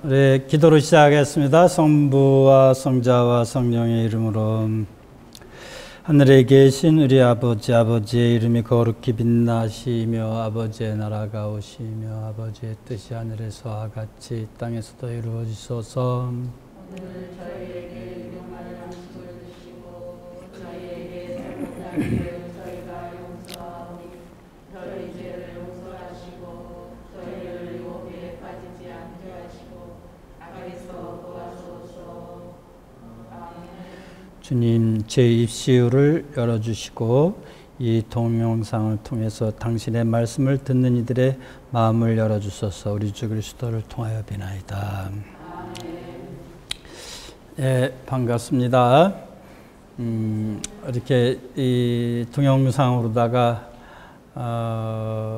네, 기도로 시작하겠습니다. 성부와 성자와 성령의 이름으로. 하늘에 계신 우리 아버지의 이름이 거룩히 빛나시며 아버지의 나라가 오시며 아버지의 뜻이 하늘에서와 같이 땅에서도 이루어지소서. 오늘 저희에게 일용할 양식을 주시고 저희에게 잘못한 저희가 용서하오니 저희 죄를 용서하시고 저희를 유혹에 빠지지 않게 하시고 악에서 구하소서. 아멘. 주님, 제 입시유를 열어주시고 이 동영상을 통해서 당신의 말씀을 듣는 이들의 마음을 열어주소서. 우리 주 그리스도를 통하여 비나이다. 네, 반갑습니다. 이렇게 이 동영상으로다가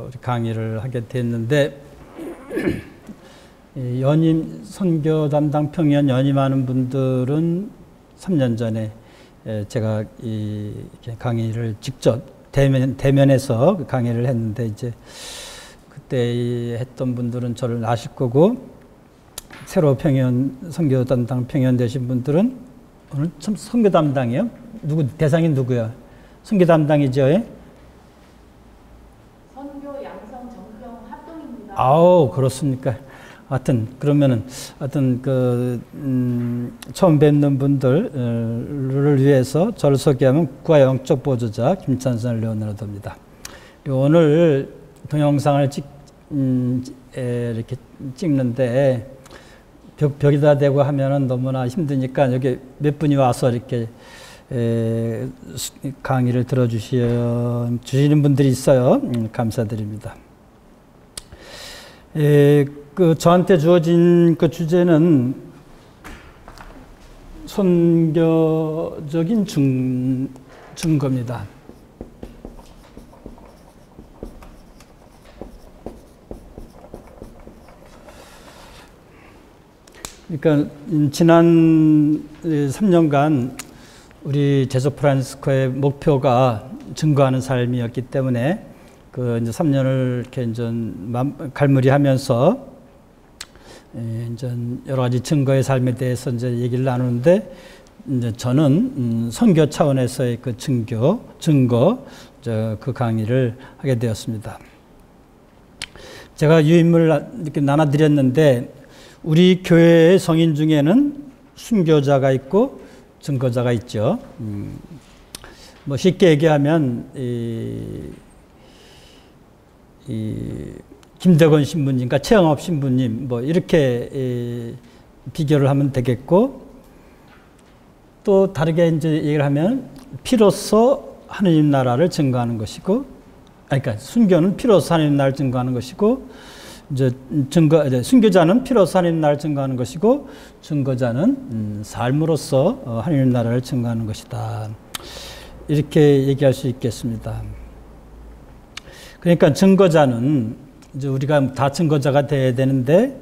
우리 강의를 하게 됐는데 연임 선교 담당 평연 연임하는 분들은 3년 전에 제가 이렇게 강의를 직접 대면에서 강의를 했는데 이제 그때 했던 분들은 저를 아실 거고 새로 선교 담당 평연 되신 분들은 오늘 참 선교 담당이요? 대상이 누구야? 선교 담당이죠? 예? 선교 양성 정평 합동입니다. 아우, 그렇습니까? 하여튼 그러면은 처음 뵙는 분들을 위해서 저를 소개하면 국가 영적 보조자 김찬선 레오나르도입니다. 오늘 동영상을 이렇게 찍는데 벽에다 대고 하면은 너무나 힘드니까 여기 몇 분이 와서 이렇게 강의를 들어주시는 분들이 있어요. 감사드립니다. 저한테 주어진 그 주제는 선교적인 증거입니다. 그러니까 지난 3년간 우리 제소 프란시스코의 목표가 증거하는 삶이었기 때문에 이제 3년을 이렇게 이제 갈무리하면서 이제 여러 가지 증거의 삶에 대해서 이제 얘기를 나누는데 이제 저는 선교 차원에서의 그 증거 그 강의를 하게 되었습니다. 제가 유인물을 이렇게 나눠드렸는데 우리 교회의 성인 중에는 순교자가 있고 증거자가 있죠. 뭐 쉽게 얘기하면 김대건 신부님과 최영업 신부님 뭐 이렇게 비교를 하면 되겠고 또 다르게 이제 얘기를 하면 피로써 하느님 나라를 증거하는 것이고 그러니까 순교는 피로써 하느님 나라를 증거하는 것이고 이제 순교자는 피로써 하느님 나라를 증거하는 것이고 증거자는 삶으로써 하느님 나라를 증거하는 것이다. 이렇게 얘기할 수 있겠습니다. 그러니까 증거자는 이제 우리가 다 증거자가 돼야 되는데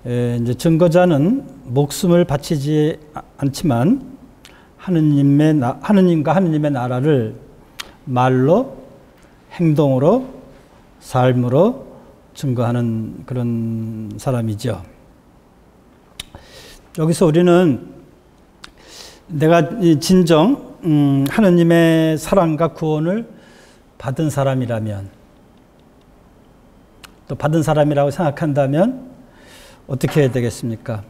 이제 증거자는 목숨을 바치지 않지만 하느님과 하느님의 나라를 말로, 행동으로, 삶으로 증거하는 그런 사람이죠. 여기서 우리는 내가 진정 하느님의 사랑과 구원을 받은 사람이라면 또 받은 사람이라고 생각한다면 어떻게 해야 되겠습니까?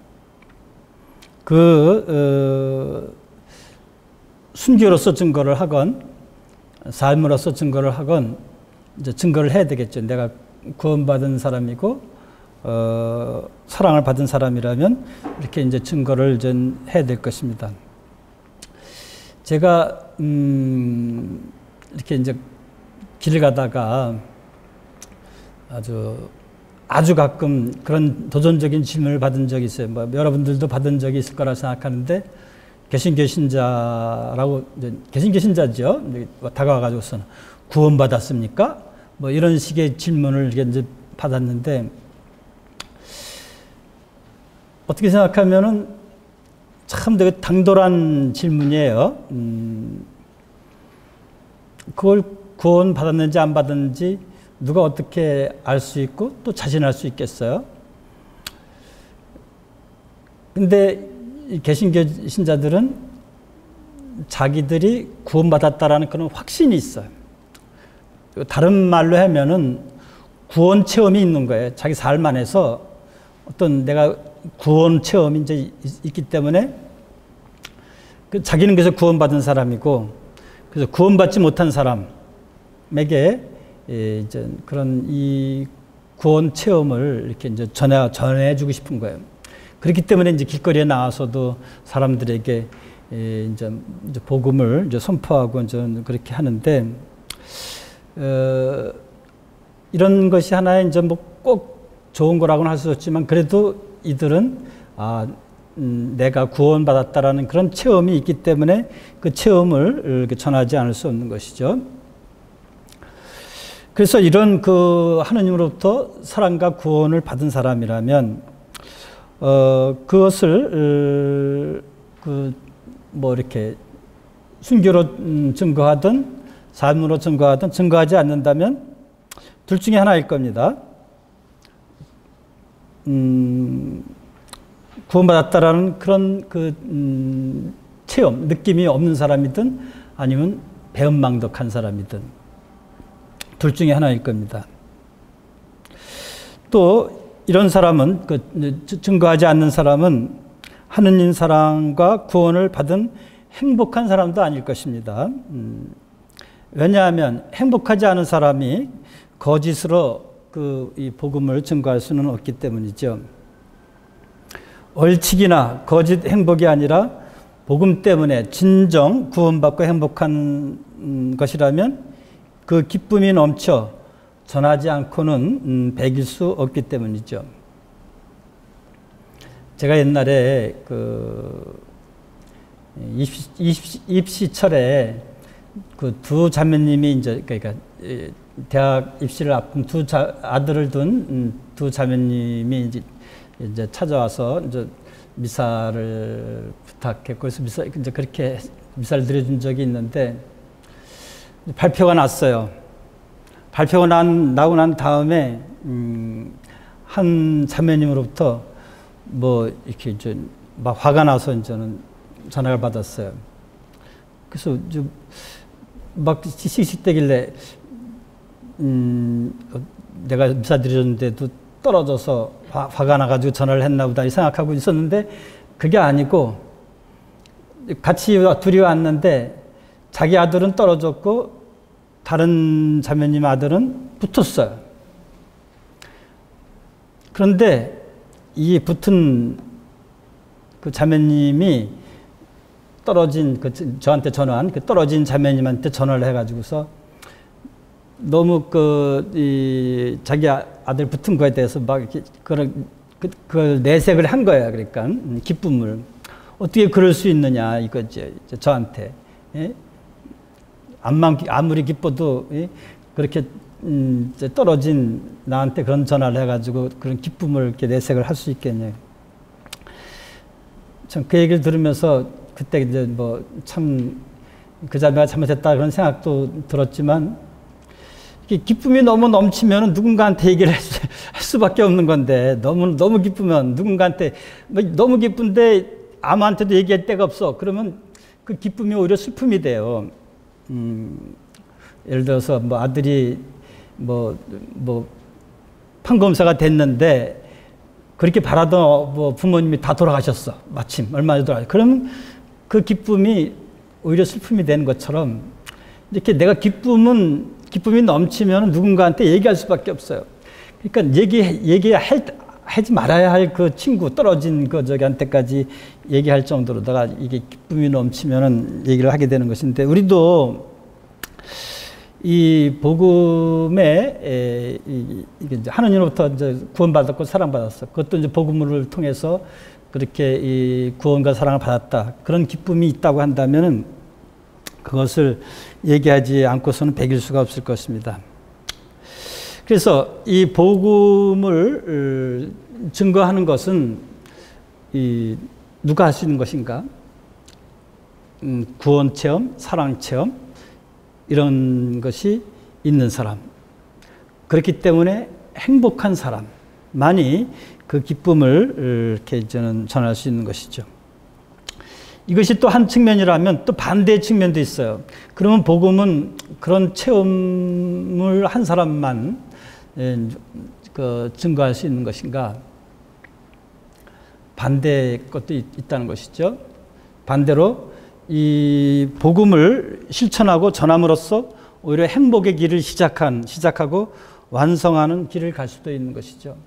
순교로서 증거를 하건 삶으로서 증거를 하건 이제 증거를 해야 되겠죠. 내가 구원받은 사람이고 사랑을 받은 사람이라면 이렇게 이제 증거를 이제 해야 될 것입니다. 제가 이렇게 이제 길 가다가 아주 가끔 그런 도전적인 질문을 받은 적이 있어요. 뭐 여러분들도 받은 적이 있을 거라 생각하는데 개신교신자라고 개신교신자죠. 다가와가지고서는 구원받았습니까? 뭐 이런 식의 질문을 이제 받았는데 어떻게 생각하면은 참 되게 당돌한 질문이에요. 그걸 구원 받았는지 안 받았는지 누가 어떻게 알 수 있고 또 자신할 수 있겠어요? 근데 이 개신교 신자들은 자기들이 구원받았다라는 그런 확신이 있어요. 다른 말로 하면은 구원 체험이 있는 거예요. 자기 삶 안에서 어떤 내가 구원 체험이 이제 있기 때문에 자기는 그래서 구원받은 사람이고, 그래서 구원받지 못한 사람에게 이제 그런 이 구원 체험을 이렇게 이제 전해주고 싶은 거예요. 그렇기 때문에 이제 길거리에 나와서도 사람들에게 이제 복음을 이제 선포하고 이제 그렇게 하는데, 이런 것이 하나의 이제 뭐 꼭 좋은 거라고는 할 수 없지만, 그래도 이들은 내가 구원받았다라는 그런 체험이 있기 때문에 그 체험을 이렇게 전하지 않을 수 없는 것이죠. 그래서 이런 그 하느님으로부터 사랑과 구원을 받은 사람이라면 그것을 뭐 이렇게 순교로 증거하든 삶으로 증거하든 증거하지 않는다면 둘 중에 하나일 겁니다. 구원받았다라는 그런 체험, 느낌이 없는 사람이든 아니면 배은망덕한 사람이든 둘 중에 하나일 겁니다. 또 이런 사람은 증거하지 않는 사람은 하느님 사랑과 구원을 받은 행복한 사람도 아닐 것입니다. 왜냐하면 행복하지 않은 사람이 거짓으로 이 복음을 증거할 수는 없기 때문이죠. 얼치기나 거짓 행복이 아니라 복음 때문에 진정 구원받고 행복한 것이라면 그 기쁨이 넘쳐 전하지 않고는 배길 수 없기 때문이죠. 제가 옛날에 입시철에 두 자매님이 이제 그러니까 대학 입시를 앞둔 아들을 둔 두 자매님이 이제 찾아와서 이제 미사를 부탁했고, 그래서 이제 그렇게 미사를 드려준 적이 있는데, 발표가 났어요. 발표가 나고 난 다음에 한 자매님으로부터 뭐 이렇게 이제 막 화가 나서 이제는 전화를 받았어요. 그래서 막 씩씩대길래 내가 미사 드렸는데도 떨어져서 화가 나가지고 전화를 했나 보다 생각하고 있었는데, 그게 아니고 같이 둘이 왔는데 자기 아들은 떨어졌고 다른 자매님 아들은 붙었어요. 그런데 이 붙은 그 자매님이 저한테 전화한 떨어진 자매님한테 전화를 해가지고서 너무 자기 아들 붙은 거에 대해서 막 이렇게 그걸 내색을 한 거예요. 그러니까 기쁨을 어떻게 그럴 수 있느냐 이거지 저한테. 예? 아무리 기뻐도 그렇게 떨어진 나한테 그런 전화를 해가지고 그런 기쁨을 이렇게 내색을 할 수 있겠냐. 참 그 얘기를 들으면서 그때 이제 뭐 참 그 자매가 잘못했다 그런 생각도 들었지만, 기쁨이 너무 넘치면 누군가한테 얘기를 할 수밖에 없는 건데, 너무 기쁘면 누군가한테 너무 기쁜데 아무한테도 얘기할 데가 없어. 그러면 그 기쁨이 오히려 슬픔이 돼요. 예를 들어서 뭐 아들이 뭐 판검사가 됐는데 그렇게 바라던 뭐 부모님이 다 돌아가셨어. 마침 얼마 전에 돌아가셨어. 그러면 그 기쁨이 오히려 슬픔이 되는 것처럼, 이렇게 내가 기쁨이 넘치면 누군가한테 얘기할 수밖에 없어요. 그러니까 하지 말아야 할 그 친구, 떨어진 저기한테까지 얘기할 정도로다가 이게 기쁨이 넘치면은 얘기를 하게 되는 것인데, 우리도 이 복음에 이게 이제 하느님으로부터 이제 구원받았고 사랑받았어. 그것도 이제 복음을 통해서 그렇게 이 구원과 사랑을 받았다. 그런 기쁨이 있다고 한다면은 그것을 얘기하지 않고서는 배길 수가 없을 것입니다. 그래서 이 복음을 증거하는 것은 누가 할 수 있는 것인가? 구원 체험, 사랑 체험, 이런 것이 있는 사람. 그렇기 때문에 행복한 사람. 사람만이 그 기쁨을 이렇게 저는 전할 수 있는 것이죠. 이것이 또 한 측면이라면 또 반대의 측면도 있어요. 그러면 복음은 그런 체험을 한 사람만 증거할 수 있는 것인가? 반대의 것도 있다는 것이죠. 반대로 이 복음을 실천하고 전함으로써 오히려 행복의 길을 시작하고 완성하는 길을 갈 수도 있는 것이죠.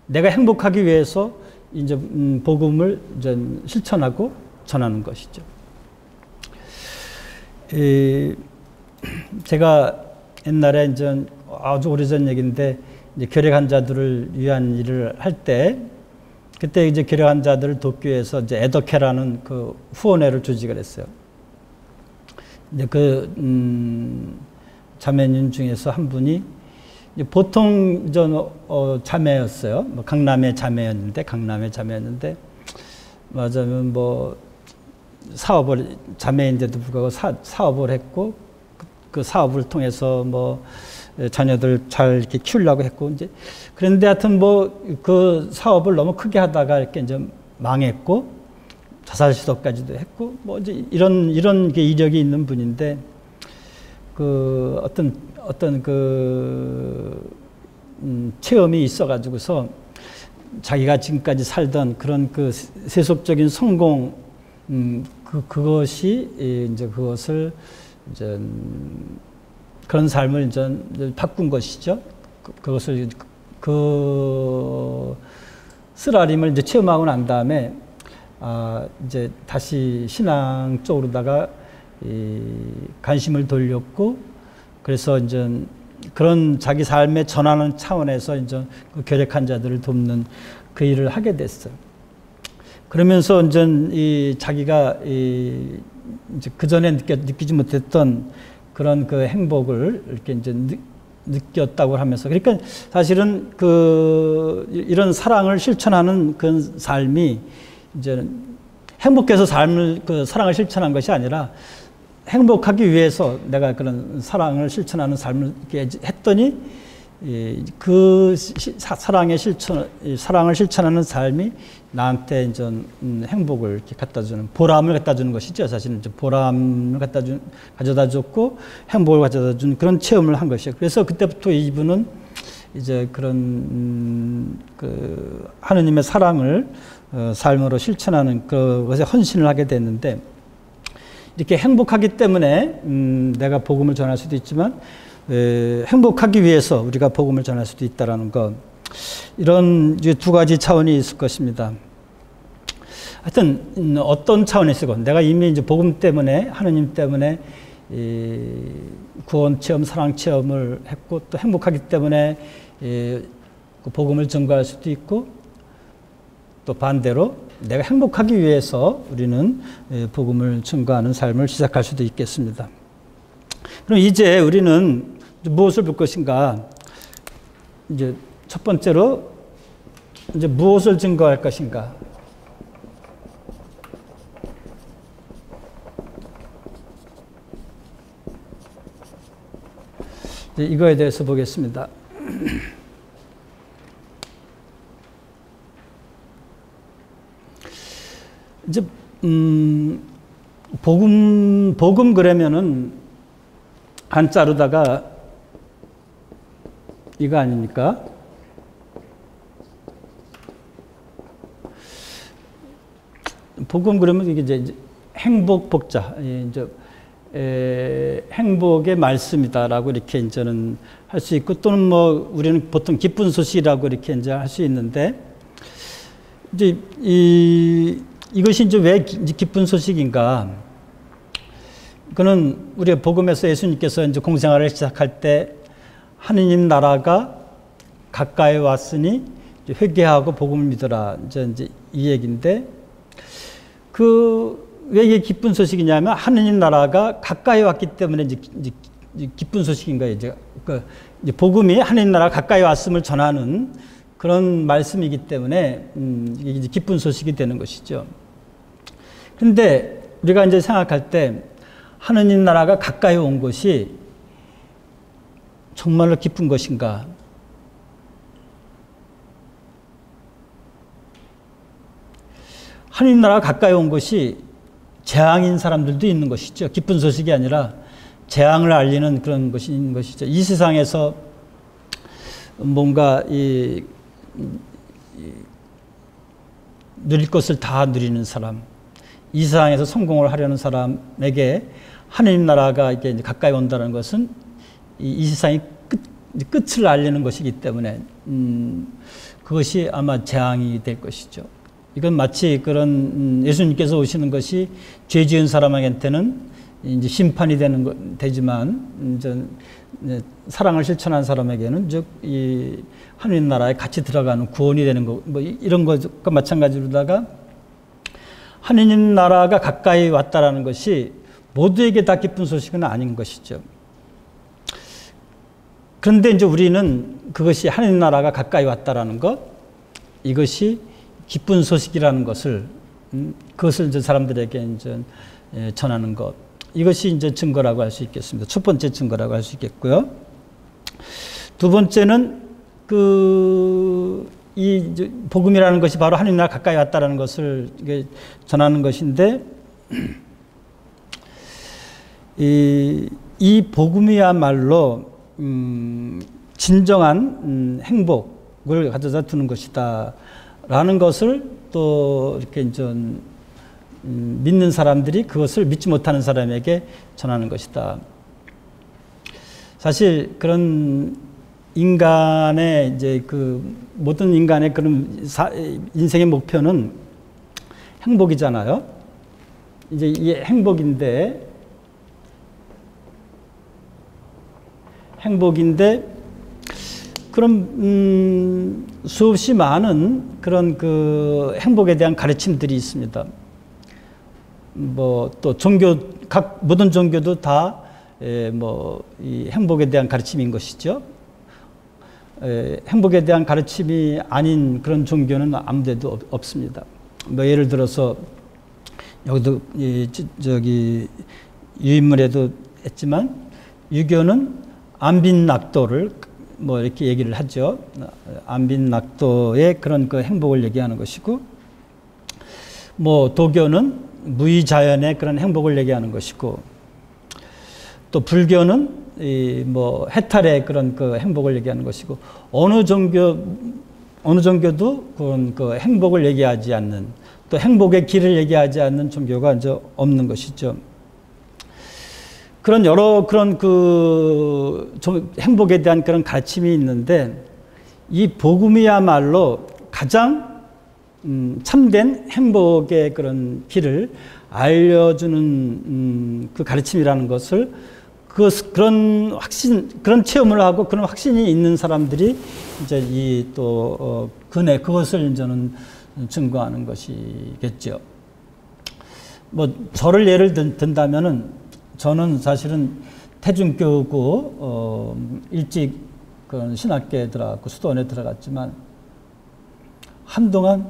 내가 행복하기 위해서 이제 복음을 이제 실천하고 전하는 것이죠. 제가 옛날에 이제 아주 오래전 얘기인데 이제 결핵 환자들을 위한 일을 할 때 그때 이제 결핵 환자들을 돕기 위해서 이제 에더케라는 그 후원회를 조직을 했어요. 이제 자매님 중에서 한 분이 보통 자매였어요. 뭐 강남의 자매였는데 맞으면 뭐 사업을 자매인데도 불구하고 사업을 했고 그 사업을 통해서 뭐 자녀들 잘 이렇게 키우려고 했고 이제 그런데 하여튼 뭐 그 사업을 너무 크게 하다가 이렇게 이제 망했고 자살 시도까지도 했고 뭐 이제 이런 게 이력이 있는 분인데 그 어떤 체험이 있어가지고서 자기가 지금까지 살던 그런 그 세속적인 성공 그것이 이제 그것을 이제 그런 삶을 이제 바꾼 것이죠. 그것을 그 쓰라림을 이제 체험하고 난 다음에 이제 다시 신앙 쪽으로다가 관심을 돌렸고 그래서 이제 그런 자기 삶의 전환하는 차원에서 이제 그 결핵 환자들을 돕는 그 일을 하게 됐어요. 그러면서 이제 자기가 이제 그 전에 느끼지 못했던 그런 그 행복을 이렇게 이제 느꼈다고 하면서 그러니까 사실은 이런 사랑을 실천하는 그 삶이 이제 행복해서 사랑을 실천한 것이 아니라 행복하기 위해서 내가 그런 사랑을 실천하는 삶을 이렇게 했더니 사랑을 실천하는 삶이 나한테 이제 행복을 이렇게 갖다주는 보람을 갖다주는 것이죠. 사실은 이제 보람을 가져다줬고 행복을 가져다준 그런 체험을 한 것이에요. 그래서 그때부터 이분은 이제 그런 하느님의 사랑을 삶으로 실천하는 그것에 헌신을 하게 됐는데 이렇게 행복하기 때문에 내가 복음을 전할 수도 있지만 행복하기 위해서 우리가 복음을 전할 수도 있다라는 것 이런 두 가지 차원이 있을 것입니다. 하여튼 어떤 차원에서건 내가 이미 이제 복음 때문에 하느님 때문에 구원 체험, 사랑 체험을 했고 또 행복하기 때문에 그 복음을 전가할 수도 있고 또 반대로 내가 행복하기 위해서 우리는 복음을 전가하는 삶을 시작할 수도 있겠습니다. 그럼 이제 우리는 무엇을 볼 것인가? 이제 첫 번째로 이제 무엇을 증거할 것인가? 이거에 대해서 보겠습니다. 이제 복음 그러면은 한자로다가 이거 아닙니까? 복음 그러면 이게 이제 행복 복자, 이제 행복의 말씀이다라고 이렇게 이제는 할 수 있고 또는 뭐 우리는 보통 기쁜 소식이라고 이렇게 이제 할 수 있는데 이제 이것이 이제 왜 기쁜 소식인가? 그는 우리의 복음에서 예수님께서 이제 공생활을 시작할 때 하느님 나라가 가까이 왔으니 회개하고 복음을 믿어라. 이제 이 얘기인데 왜 이게 기쁜 소식이냐면 하느님 나라가 가까이 왔기 때문에 이제 기쁜 소식인 거예요. 이제 복음이 하느님 나라가 가까이 왔음을 전하는 그런 말씀이기 때문에 이게 기쁜 소식이 되는 것이죠. 그런데 우리가 이제 생각할 때 하느님 나라가 가까이 온 것이 정말로 기쁜 것인가? 하느님 나라가 가까이 온 것이 재앙인 사람들도 있는 것이죠. 기쁜 소식이 아니라 재앙을 알리는 그런 것이 있는 것이죠. 이 세상에서 뭔가 누릴 것을 다 누리는 사람, 이 세상에서 성공을 하려는 사람에게 하느님 나라가 이제 가까이 온다는 것은 이 세상의 끝을 알리는 것이기 때문에 그것이 아마 재앙이 될 것이죠. 이건 마치 그런 예수님께서 오시는 것이 죄 지은 사람에게는 이제 심판이 되지만 이제 사랑을 실천한 사람에게는 즉 이 하느님 나라에 같이 들어가는 구원이 되는 거, 뭐 이런 것과 마찬가지로다가 하느님 나라가 가까이 왔다라는 것이 모두에게 다 기쁜 소식은 아닌 것이죠. 그런데 이제 우리는 그것이 하느님 나라가 가까이 왔다라는 것, 이것이 기쁜 소식이라는 것을 그것을 이제 사람들에게 이제 전하는 것, 이것이 이제 증거라고 할 수 있겠습니다. 첫 번째 증거라고 할 수 있겠고요. 두 번째는 이 복음이라는 것이 바로 하느님 나라 가까이 왔다라는 것을 전하는 것인데, 이 복음이야말로 진정한 행복을 가져다 두는 것이다라는 것을 또 이렇게 이제 믿는 사람들이 그것을 믿지 못하는 사람에게 전하는 것이다. 사실 그런 인간의 이제 모든 인간의 그런 인생의 목표는 행복이잖아요. 이제 이 행복인데 그럼 수없이 많은 그런 행복에 대한 가르침들이 있습니다. 뭐 또 모든 종교도 다 이 행복에 대한 가르침인 것이죠. 행복에 대한 가르침이 아닌 그런 종교는 아무데도 없습니다. 뭐 예를 들어서 여기도 유인물에도 했지만 유교는 안빈낙도를 뭐 이렇게 얘기를 하죠. 안빈낙도의 그런 행복을 얘기하는 것이고, 뭐 도교는 무의자연의 그런 행복을 얘기하는 것이고, 또 불교는 뭐 해탈의 그런 행복을 얘기하는 것이고, 어느 종교도 그런 행복을 얘기하지 않는, 또 행복의 길을 얘기하지 않는 종교가 이제 없는 것이죠. 그런 여러 그런 행복에 대한 그런 가르침이 있는데, 이 복음이야말로 가장 참된 행복의 그런 길을 알려주는 그 가르침이라는 것을 그런 체험을 하고 그런 확신이 있는 사람들이 이제 그것을 이제는 증거하는 것이겠죠. 뭐 저를 예를 든다면은 저는 사실은 태중교고 일찍 신학교에 들어갔고 수도원에 들어갔지만 한동안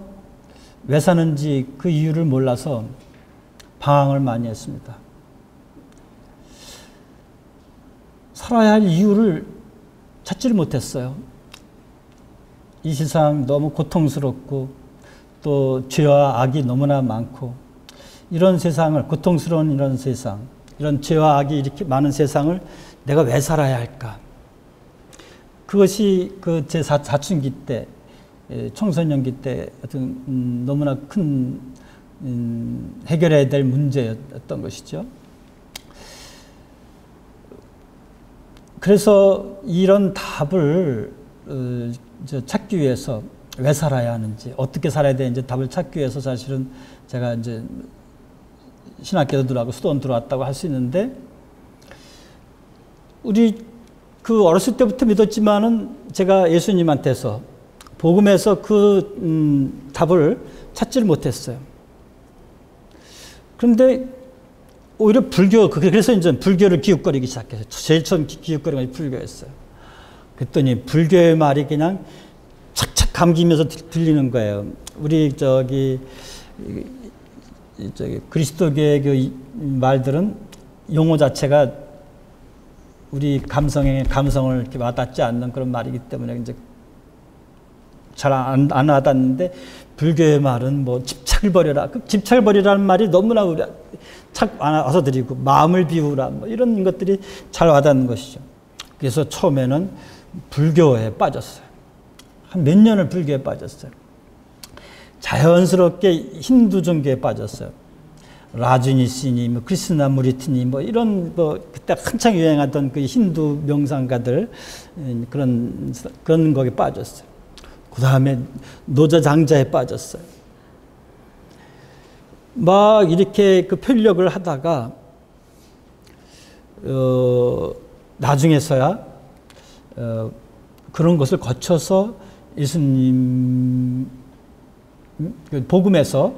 왜 사는지 그 이유를 몰라서 방황을 많이 했습니다. 살아야 할 이유를 찾지를 못했어요. 이 세상 너무 고통스럽고 또 죄와 악이 너무나 많고, 이런 세상을, 고통스러운 이런 세상, 이런 죄와 악이 이렇게 많은 세상을 내가 왜 살아야 할까? 그것이 제 사춘기 때, 청소년기 때 어떤 너무나 큰 해결해야 될 문제였던 것이죠. 그래서 이런 답을 찾기 위해서 왜 살아야 하는지, 어떻게 살아야 되는지 답을 찾기 위해서 사실은 제가 이제 신학교도 들어가고 수도원 들어왔다고 할 수 있는데, 우리 어렸을 때부터 믿었지만은 제가 예수님한테서 복음에서 답을 찾지를 못했어요. 그런데 오히려 그래서 이제 불교를 기웃거리기 시작했어요. 제일 처음 기웃거리는 것이 불교였어요. 그랬더니 불교의 말이 그냥 착착 감기면서 들리는 거예요. 우리 그리스도교의 그 말들은 용어 자체가 우리 감성을 이렇게 와닿지 않는 그런 말이기 때문에 이제 잘 안 와닿는데, 불교의 말은 뭐 집착을 버려라. 그 집착을 버리라는 말이 너무나 우리 착 와서 드리고 마음을 비우라. 뭐 이런 것들이 잘 와닿는 것이죠. 그래서 처음에는 불교에 빠졌어요. 한 몇 년을 불교에 빠졌어요. 자연스럽게 힌두 종교에 빠졌어요. 라주니시니, 뭐 크리스나무리티니, 뭐 이런 뭐 그때 한창 유행하던 그 힌두 명상가들 그런 거에 빠졌어요. 그 다음에 노자장자에 빠졌어요. 막 이렇게 그 편력을 하다가 나중에서야 그런 것을 거쳐서 예수님 복음에서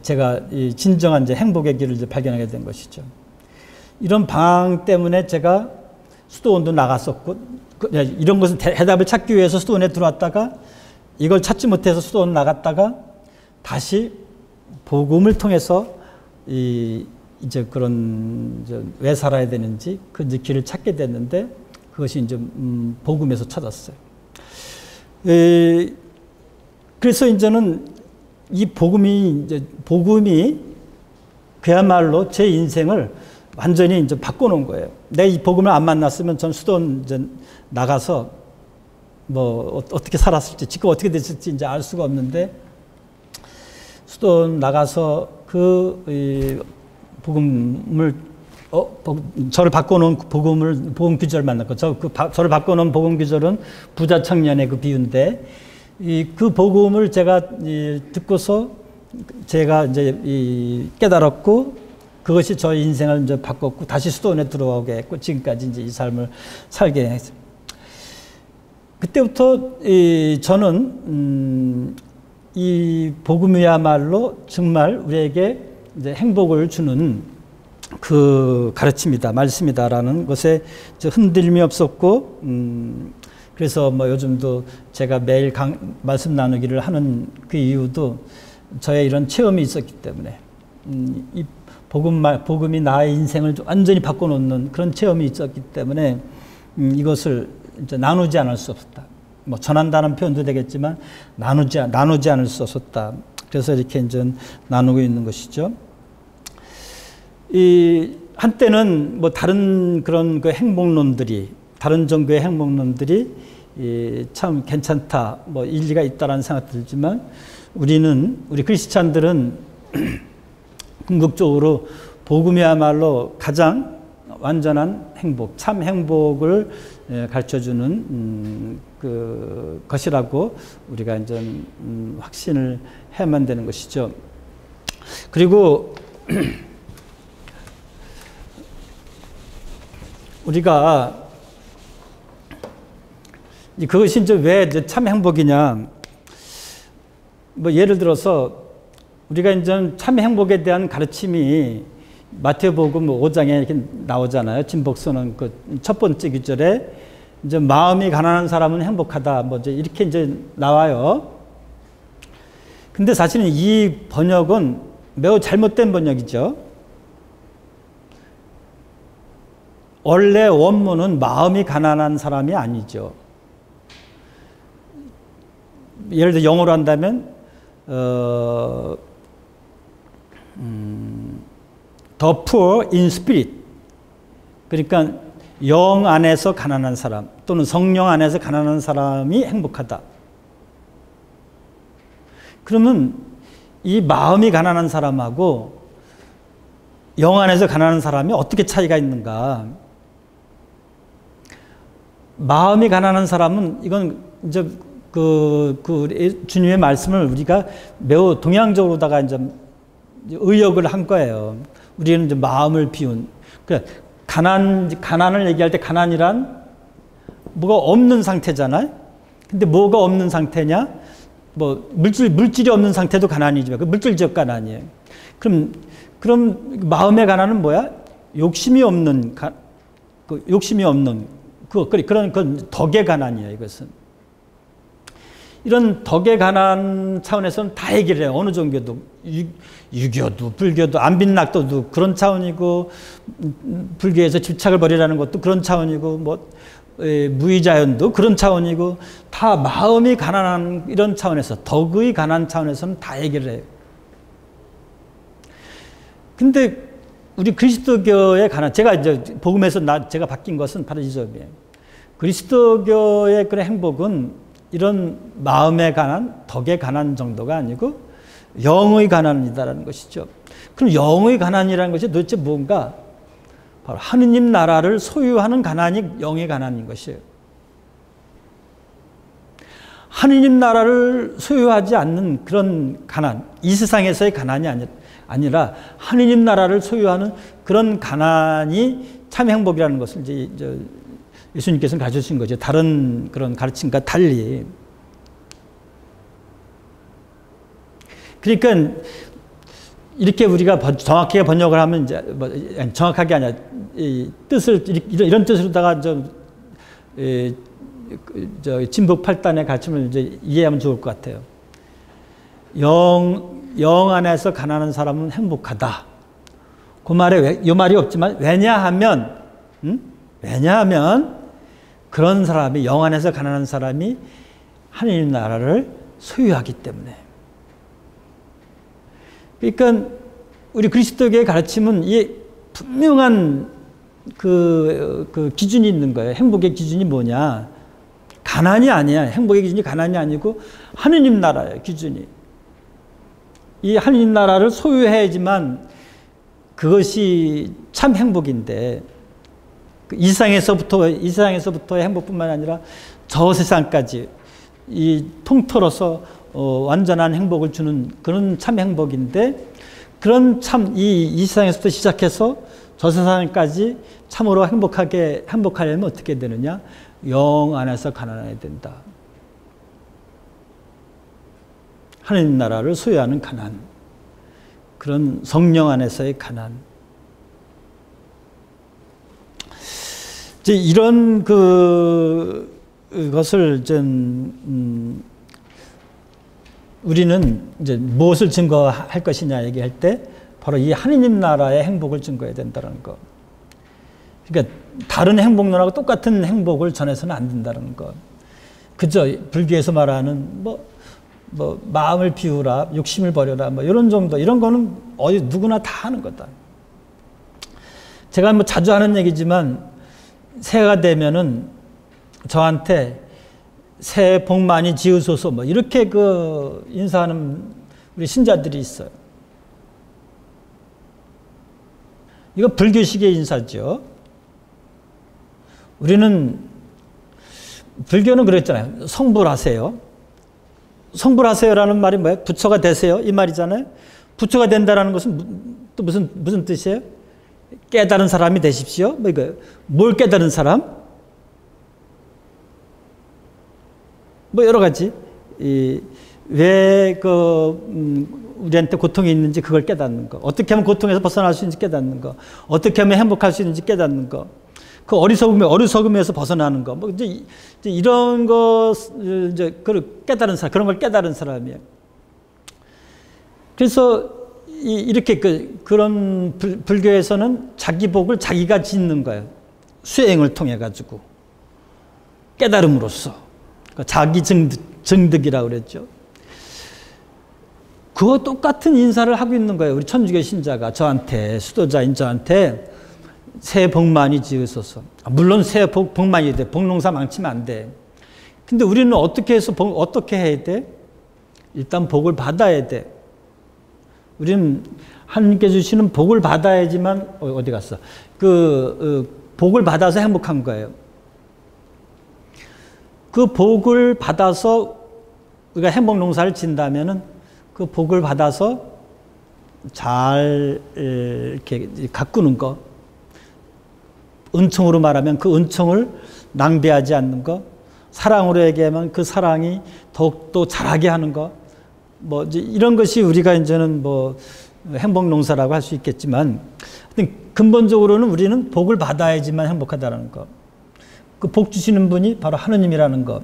제가 진정한 이제 행복의 길을 이제 발견하게 된 것이죠. 이런 방황 때문에 제가 수도원도 나갔었고, 이런 것은 해답을 찾기 위해서 수도원에 들어왔다가 이걸 찾지 못해서 수도원 나갔다가 다시 복음을 통해서 이제 그런 왜 살아야 되는지 그 이제 길을 찾게 됐는데 그것이 이제 복음에서 찾았어요. 그래서 이제는 이 복음이 그야말로 제 인생을 완전히 이제 바꿔놓은 거예요. 내가 이 복음을 안 만났으면 전 수도원 이제 나가서 뭐 어떻게 살았을지, 지금 어떻게 됐을지 이제 알 수가 없는데, 수도원 나가서 그 복음을 저를 바꿔놓은 복음 규절을 만났고, 저를 바꿔놓은 복음 규절은 부자 청년의 그 비유인데, 그 복음을 제가 듣고서 제가 이제 깨달았고, 그것이 저의 인생을 이제 바꿨고, 다시 수도원에 들어오게 했고, 지금까지 이제 이 삶을 살게 했어요. 그때부터 저는 이 복음이야말로 정말 우리에게 이제 행복을 주는 그 가르침이다, 말씀이다라는 것에 흔들림이 없었고, 그래서 뭐 요즘도 제가 매일 말씀 나누기를 하는 그 이유도 저의 이런 체험이 있었기 때문에, 이 복음이 나의 인생을 완전히 바꿔놓는 그런 체험이 있었기 때문에 이것을 이제 나누지 않을 수 없었다. 뭐 전한다는 표현도 되겠지만 나누지 않을 수 없었다. 그래서 이렇게 이제 나누고 있는 것이죠. 한때는 뭐 다른 그런 그 행복론들이, 다른 종교의 행복론들이 참 괜찮다, 뭐 일리가 있다라는 생각이 들지만, 우리 크리스찬들은 궁극적으로 복음이야말로 가장 완전한 행복, 참 행복을 가르쳐주는 그 것이라고 우리가 이제 확신을 해야만 되는 것이죠. 그리고 우리가 그것이 이제 왜 참 행복이냐? 뭐 예를 들어서 우리가 이제 참 행복에 대한 가르침이 마태복음 5장에 이렇게 나오잖아요. 진복서는 그 첫 번째 구절에 이제 마음이 가난한 사람은 행복하다, 뭐 이렇게 이제 나와요. 근데 사실은 이 번역은 매우 잘못된 번역이죠. 원래 원문은 마음이 가난한 사람이 아니죠. 예를 들어 영어로 한다면 the poor in spirit, 그러니까 영 안에서 가난한 사람 또는 성령 안에서 가난한 사람이 행복하다. 그러면 이 마음이 가난한 사람하고 영 안에서 가난한 사람이 어떻게 차이가 있는가? 마음이 가난한 사람은, 이건 이제 그 주님의 말씀을 우리가 매우 동양적으로다가 이제 의역을 한 거예요. 우리는 이제 마음을 비운. 그러니까 가난을 얘기할 때 가난이란 뭐가 없는 상태잖아요. 근데 뭐가 없는 상태냐? 뭐 물질이 없는 상태도 가난이지만 그 물질적 가난이에요. 그럼 마음의 가난은 뭐야? 욕심이 없는 그런 덕의 가난이에요. 이것은 이런 덕의 가난 차원에서는 다 얘기를 해요. 어느 종교도, 유교도, 불교도, 안빈낙도도 그런 차원이고, 불교에서 집착을 버리라는 것도 그런 차원이고, 뭐 무의자연도 그런 차원이고 다 마음이 가난한 이런 차원에서 덕의 가난 차원에서는 다 얘기를 해요. 근데 우리 그리스도교의 가난, 제가 이제 복음에서 제가 바뀐 것은 바로 이 점이에요. 그리스도교의 그런 행복은 이런 마음의 가난, 덕의 가난 정도가 아니고 영의 가난이다라는 것이죠. 그럼 영의 가난이라는 것이 도대체 뭔가? 바로 하느님 나라를 소유하는 가난이 영의 가난인 것이에요. 하느님 나라를 소유하지 않는 그런 가난, 이 세상에서의 가난이 아니라 하느님 나라를 소유하는 그런 가난이 참 행복이라는 것을 이제 예수님께서는 가르쳐주신 거죠. 다른 그런 가르침과 달리. 그러니까 이렇게 우리가 정확하게 번역을 하면 이제 뭐 정확하게 아니라 이 뜻을 이런 뜻으로다가 진북 8단의 가르침을 이제 이해하면 좋을 것 같아요. 영 안에서 가난한 사람은 행복하다. 그 말에 이 말이 없지만 왜냐하면 그런 사람이 영 안에서 가난한 사람이 하느님 나라를 소유하기 때문에. 그러니까 우리 그리스도교의 가르침은 이 분명한 그 기준이 있는 거예요. 행복의 기준이 뭐냐? 가난이 아니야. 행복의 기준이 가난이 아니고 하느님 나라예요. 기준이. 이 하느님 나라를 소유해야지만 그것이 참 행복인데 이 세상에서부터의 행복뿐만 아니라 저 세상까지 이 통틀어서 완전한 행복을 주는 그런 참 행복인데 그런 참 이 세상에서부터 시작해서 저 세상까지 참으로 행복하려면 어떻게 되느냐? 영 안에서 가난해야 된다. 하느님 나라를 소유하는 가난, 그런 성령 안에서의 가난. 이제 이런 그것을 우리는 이제 무엇을 증거할 것이냐 얘기할 때 바로 이 하느님 나라의 행복을 증거해야 된다는 거. 그러니까 다른 행복론하고 똑같은 행복을 전해서는 안 된다는 거. 그저 불교에서 말하는 뭐 마음을 비우라, 욕심을 버려라, 뭐 이런 정도, 이런 거는 누구나 다 하는 거다. 제가 뭐 자주 하는 얘기지만 새해가 되면은 저한테 새해 복 많이 지으소서 뭐 이렇게 인사하는 우리 신자들이 있어요. 이거 불교식의 인사죠. 우리는 불교는 그랬잖아요. 성불하세요. 성불하세요라는 말이 뭐예요? 부처가 되세요 이 말이잖아요. 부처가 된다라는 것은 또 무슨 뜻이에요? 깨달은 사람이 되십시오. 뭐 이거예요. 뭘 깨달은 사람? 뭐 여러 가지 왜 우리한테 고통이 있는지 그걸 깨닫는 거, 어떻게 하면 고통에서 벗어날 수 있는지 깨닫는 거, 어떻게 하면 행복할 수 있는지 깨닫는 거, 그 어리석음에서 벗어나는 거, 뭐 이제 이런 거 이제 그걸 깨달은 사람, 그런 걸 깨달은 사람이에요. 그래서 이렇게 그런 불교에서는 자기 복을 자기가 짓는 거예요. 수행을 통해 가지고 깨달음으로써 자기 증득이라고 그랬죠. 그거 똑같은 인사를 하고 있는 거예요. 우리 천주교 신자가 저한테, 수도자인 저한테 새해 복 많이 지으소서. 물론 새해 복 많이 돼. 복농사 망치면 안 돼. 근데 우리는 어떻게 해야 돼? 일단 복을 받아야 돼. 우리는 하나님께 주시는 복을 받아야지만, 어디 갔어? 복을 받아서 행복한 거예요. 그 복을 받아서 우리가 행복 농사를 진다면은 그 복을 받아서 잘 이렇게 가꾸는 거, 은총으로 말하면 그 은총을 낭비하지 않는 거, 사랑으로 얘기하면 그 사랑이 더욱더 자라게 하는 거, 뭐 이런 것이 우리가 이제는 뭐 행복 농사라고 할 수 있겠지만, 근본적으로는 우리는 복을 받아야지만 행복하다는 거. 그 복 주시는 분이 바로 하느님이라는 것.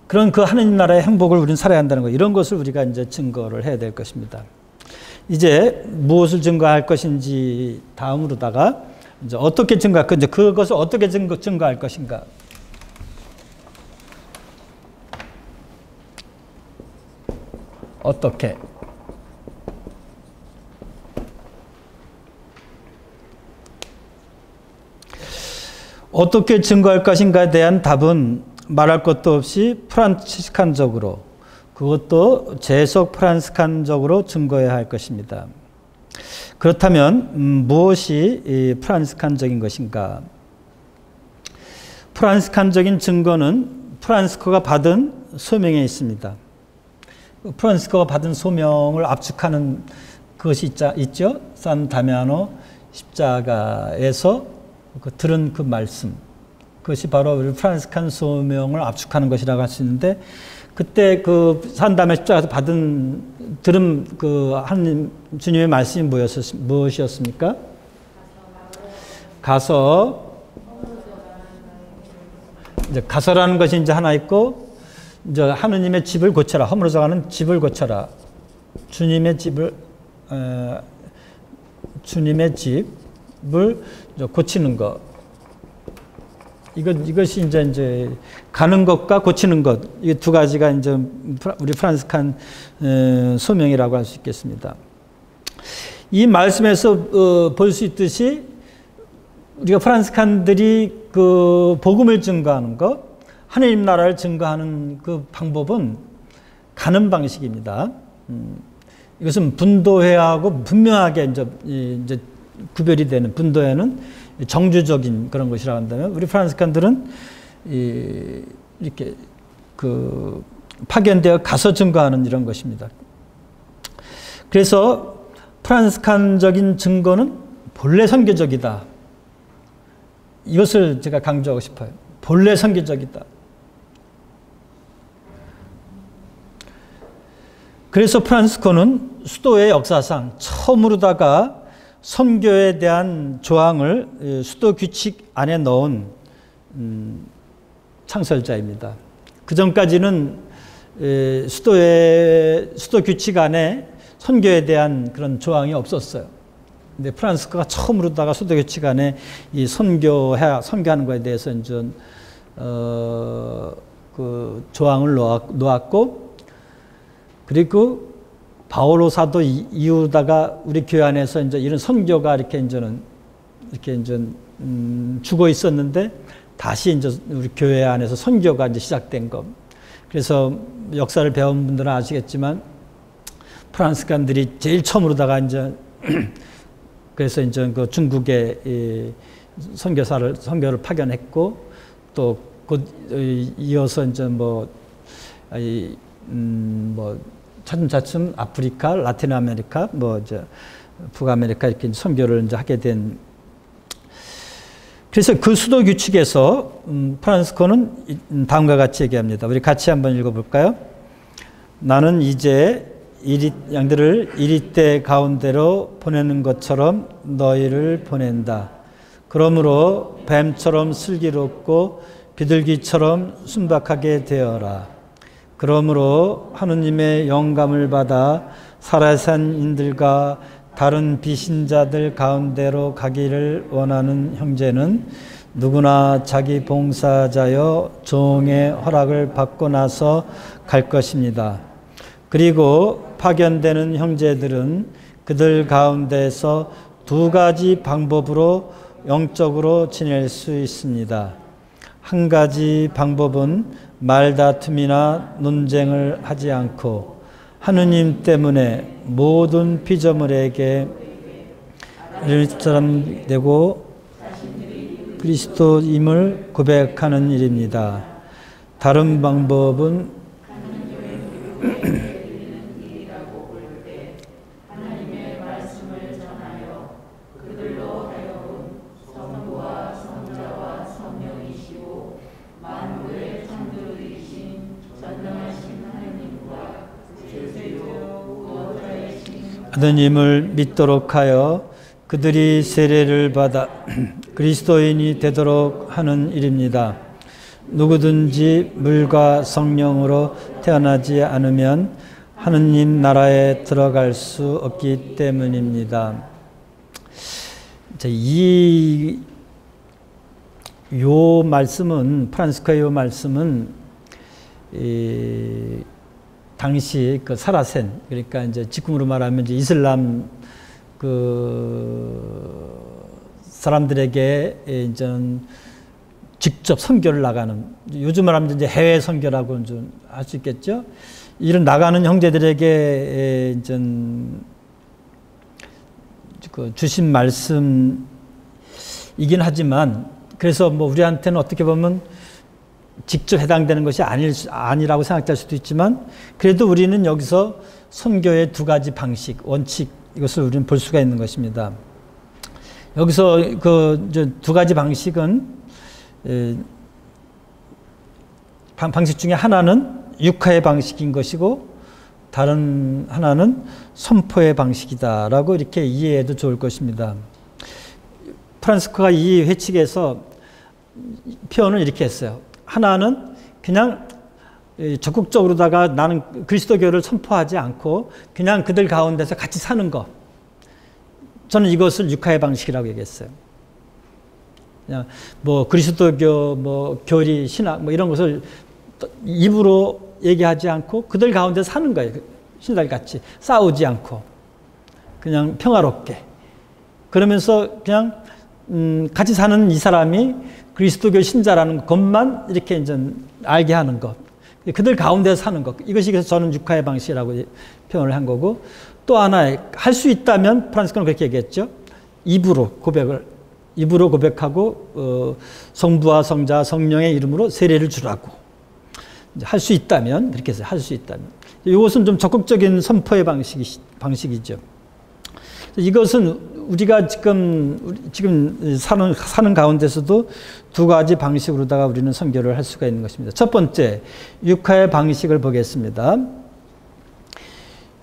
그런 그 하느님 나라의 행복을 우리는 살아야 한다는 것. 이런 것을 우리가 이제 증거를 해야 될 것입니다. 이제 무엇을 증거할 것인지 다음으로다가 이제 어떻게 이제 그것을 어떻게 증거할 것인가? 어떻게? 어떻게 증거할 것인가에 대한 답은 말할 것도 없이 프란치스칸적으로, 그것도 재속 프란치스칸적으로 증거해야 할 것입니다. 그렇다면 무엇이 프란치스칸적인 것인가? 프란치스칸적인 증거는 프란시스코가 받은 소명에 있습니다. 프란시스코가 받은 소명을 압축하는 그것이 있죠. 산 다미아노 십자가에서 들은 그 말씀, 그것이 바로 우리 프란시스칸 소명을 압축하는 것이라고 할 수 있는데, 그때 그 산 다미아노 십자가에서 들은 그 하나님 주님의 말씀이 무엇이었습니까? 이제 가서라는 것이 이제 하나 있고, 이제 하느님의 집을 고쳐라, 허물어져가는 집을 고쳐라, 주님의 집을 고치는 것. 이것이 이제 가는 것과 고치는 것, 이 두 가지가 이제 우리 프란시스칸 소명이라고 할 수 있겠습니다. 이 말씀에서 볼 수 있듯이 우리가 프란시스칸들이 그 복음을 증거하는 것, 하나님 나라를 증거하는 그 방법은 가는 방식입니다. 이것은 분도회하고 분명하게 이제 구별이 되는, 분도회는 정주적인 그런 것이라고 한다면, 우리 프란시스칸들은 이렇게 그 파견되어 가서 증거하는 이런 것입니다. 그래서 프란시스칸적인 증거는 본래 선교적이다. 이것을 제가 강조하고 싶어요. 본래 선교적이다. 그래서 프란시스코는 수도의 역사상 처음으로다가 선교에 대한 조항을 수도 규칙 안에 넣은 창설자입니다. 그 전까지는 수도 규칙 안에 선교에 대한 그런 조항이 없었어요. 근데 프란시스코가 처음으로다가 수도 규칙 안에 이 선교하는 것에 대해서 이제 그 조항을 놓았고, 그리고 바오로 사도 이후다가 우리 교회 안에서 이제 이런 선교가 이렇게 죽어 있었는데, 다시 이제 우리 교회 안에서 선교가 이제 시작된 것. 그래서 역사를 배운 분들은 아시겠지만, 프란시스칸들이 제일 처음으로다가 이제 그래서 이제 그 중국에 선교를 파견했고, 또 곧 이어서 이제 차츰차츰 아프리카, 라틴 아메리카, 북아메리카 이렇게 선교를 이제 하게 된. 그래서 그 수도 규칙에서 프란시스코는 다음과 같이 얘기합니다. 우리 같이 한번 읽어볼까요? 나는 이제 양들을 이리떼 가운데로 보내는 것처럼 너희를 보낸다. 그러므로 뱀처럼 슬기롭고 비둘기처럼 순박하게 되어라. 그러므로 하느님의 영감을 받아 사라산인들과 다른 비신자들 가운데로 가기를 원하는 형제는 누구나 자기 봉사자여 종의 허락을 받고 나서 갈 것입니다. 그리고 파견되는 형제들은 그들 가운데서 두 가지 방법으로 영적으로 지낼 수 있습니다. 한 가지 방법은 말다툼이나 논쟁을 하지 않고 하느님 때문에 모든 피조물에게 사람 되고 그리스도임을 고백하는 일입니다. 다른 방법은 하느님을 믿도록 하여 그들이 세례를 받아 그리스도인이 되도록 하는 일입니다. 누구든지 물과 성령으로 태어나지 않으면 하느님 나라에 들어갈 수 없기 때문입니다. 요 말씀은, 프란스코의 요 말씀은, 당시 그 사라센, 그러니까 이제 지금으로 말하면 이제 이슬람 사람들에게 이제 직접 선교를 나가는, 요즘 말하면 이제 해외 선교라고 좀 할 수 있겠죠. 이런 나가는 형제들에게 이제 그 주신 말씀이긴 하지만, 그래서 뭐 우리한테는 어떻게 보면 직접 해당되는 것이 아니라고 생각할 수도 있지만, 그래도 우리는 여기서 선교의 두 가지 방식, 원칙, 이것을 우리는 볼 수가 있는 것입니다. 여기서 그 두 가지 방식은, 방식 중에 하나는 육하의 방식인 것이고, 다른 하나는 선포의 방식이다라고 이렇게 이해해도 좋을 것입니다. 프란스코가 이 회칙에서 표현을 이렇게 했어요. 하나는 그냥 적극적으로다가 나는 그리스도교를 선포하지 않고 그냥 그들 가운데서 같이 사는 것. 저는 이것을 육하의 방식이라고 얘기했어요. 그냥 뭐 그리스도교, 뭐 교리, 신학, 뭐 이런 것을 입으로 얘기하지 않고 그들 가운데 사는 거예요. 신달같이 싸우지 않고 그냥 평화롭게. 그러면서 그냥 같이 사는 이 사람이 그리스도교 신자라는 것만 이렇게 이제 알게 하는 것. 그들 가운데 사는 것. 이것이 그래서 저는 육하의 방식이라고 표현을 한 거고, 또 하나 할 수 있다면 프란스코는 그렇게 얘기했죠. 입으로 고백하고 성부와 성자 성령의 이름으로 세례를 주라고. 할 수 있다면 그렇게 해서 할 수 있다면. 이것은 좀 적극적인 선포의 방식이죠. 이것은 우리가 지금 사는 가운데서도 두 가지 방식으로다가 우리는 선교를 할 수가 있는 것입니다. 첫 번째, 육하의 방식을 보겠습니다.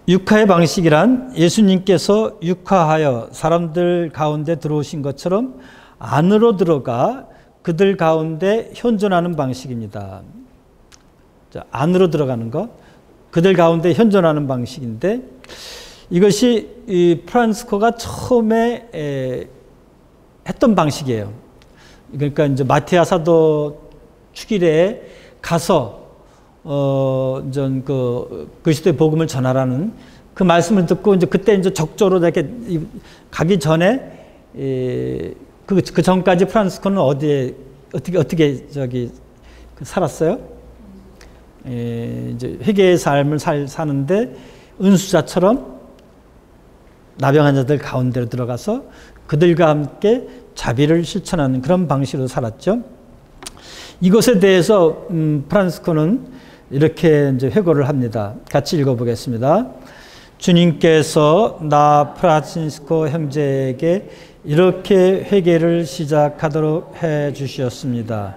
육하의 방식이란 예수님께서 육하하여 사람들 가운데 들어오신 것처럼 안으로 들어가 그들 가운데 현존하는 방식입니다. 자, 안으로 들어가는 것, 그들 가운데 현존하는 방식인데, 이것이 이 프란스코가 처음에 했던 방식이에요. 그러니까 이제 마태아 사도 축일에 가서 그리스도의 복음을 전하라는 그 말씀을 듣고 이제 그때 이제 적조로 이렇게 가기 전에 그 전까지 프란스코는 어떻게 살았어요? 이제 회개의 삶을 사는데 은수자처럼 나병한 자들 가운데로 들어가서 그들과 함께 자비를 실천하는 그런 방식으로 살았죠. 이것에 대해서 프란스코는 이렇게 이제 회고를 합니다. 같이 읽어보겠습니다. 주님께서 나 프란시스코 형제에게 이렇게 회개를 시작하도록 해 주셨습니다.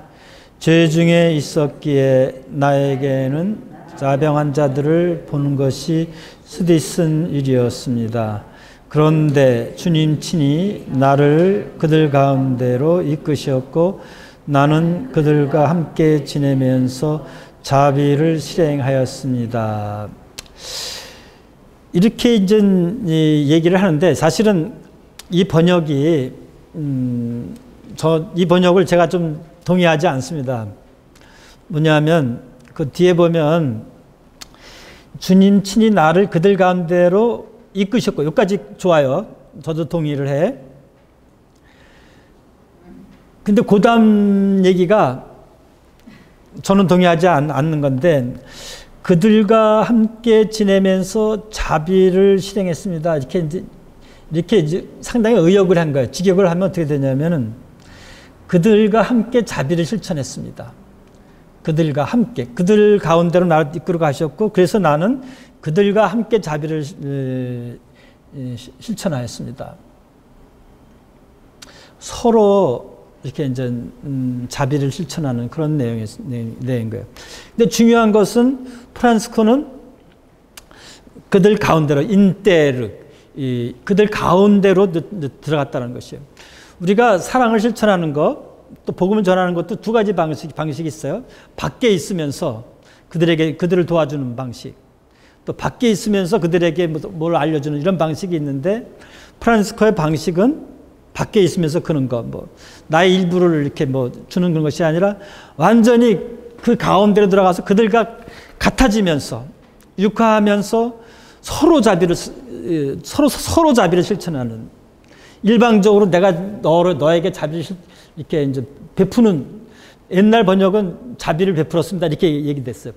죄 중에 있었기에 나에게는 나병한 자들을 보는 것이 쓰디쓴 일이었습니다. 그런데 주님 친히 나를 그들 가운데로 이끄셨고 나는 그들과 함께 지내면서 자비를 실행하였습니다. 이렇게 이제 얘기를 하는데, 사실은 이 번역이 이 번역을 제가 좀 동의하지 않습니다. 뭐냐면 그 뒤에 보면 주님 친히 나를 그들 가운데로 이끄셨고, 여기까지 좋아요. 저도 동의를 해. 근데 그 다음 얘기가 저는 동의하지 않는 건데, 그들과 함께 지내면서 자비를 실행했습니다. 이렇게 이제 상당히 의역을 한 거예요. 직역을 하면 어떻게 되냐면은 그들과 함께 자비를 실천했습니다. 그들과 함께, 그들 가운데로 나를 이끌어 가셨고, 그래서 나는 그들과 함께 자비를 실천하였습니다. 서로 이렇게 이제 자비를 실천하는 그런 내용인 거예요. 근데 중요한 것은 프란스코는 그들 가운데로 인테르, 그들 가운데로 들어갔다는 것이에요. 우리가 사랑을 실천하는 것, 또 복음을 전하는 것도 두 가지 방식이 있어요. 밖에 있으면서 그들을 도와주는 방식, 또 밖에 있으면서 그들에게 뭘 알려주는 이런 방식이 있는데, 프란스코의 방식은 밖에 있으면서 그런 거, 뭐 나의 일부를 이렇게 뭐 주는 그런 것이 아니라 완전히 그 가운데로 들어가서 그들과 같아지면서 육화하면서 서로 자비를 실천하는, 일방적으로 내가 너에게 자비를 이렇게 이제 베푸는, 옛날 번역은 자비를 베풀었습니다 이렇게 얘기됐어요.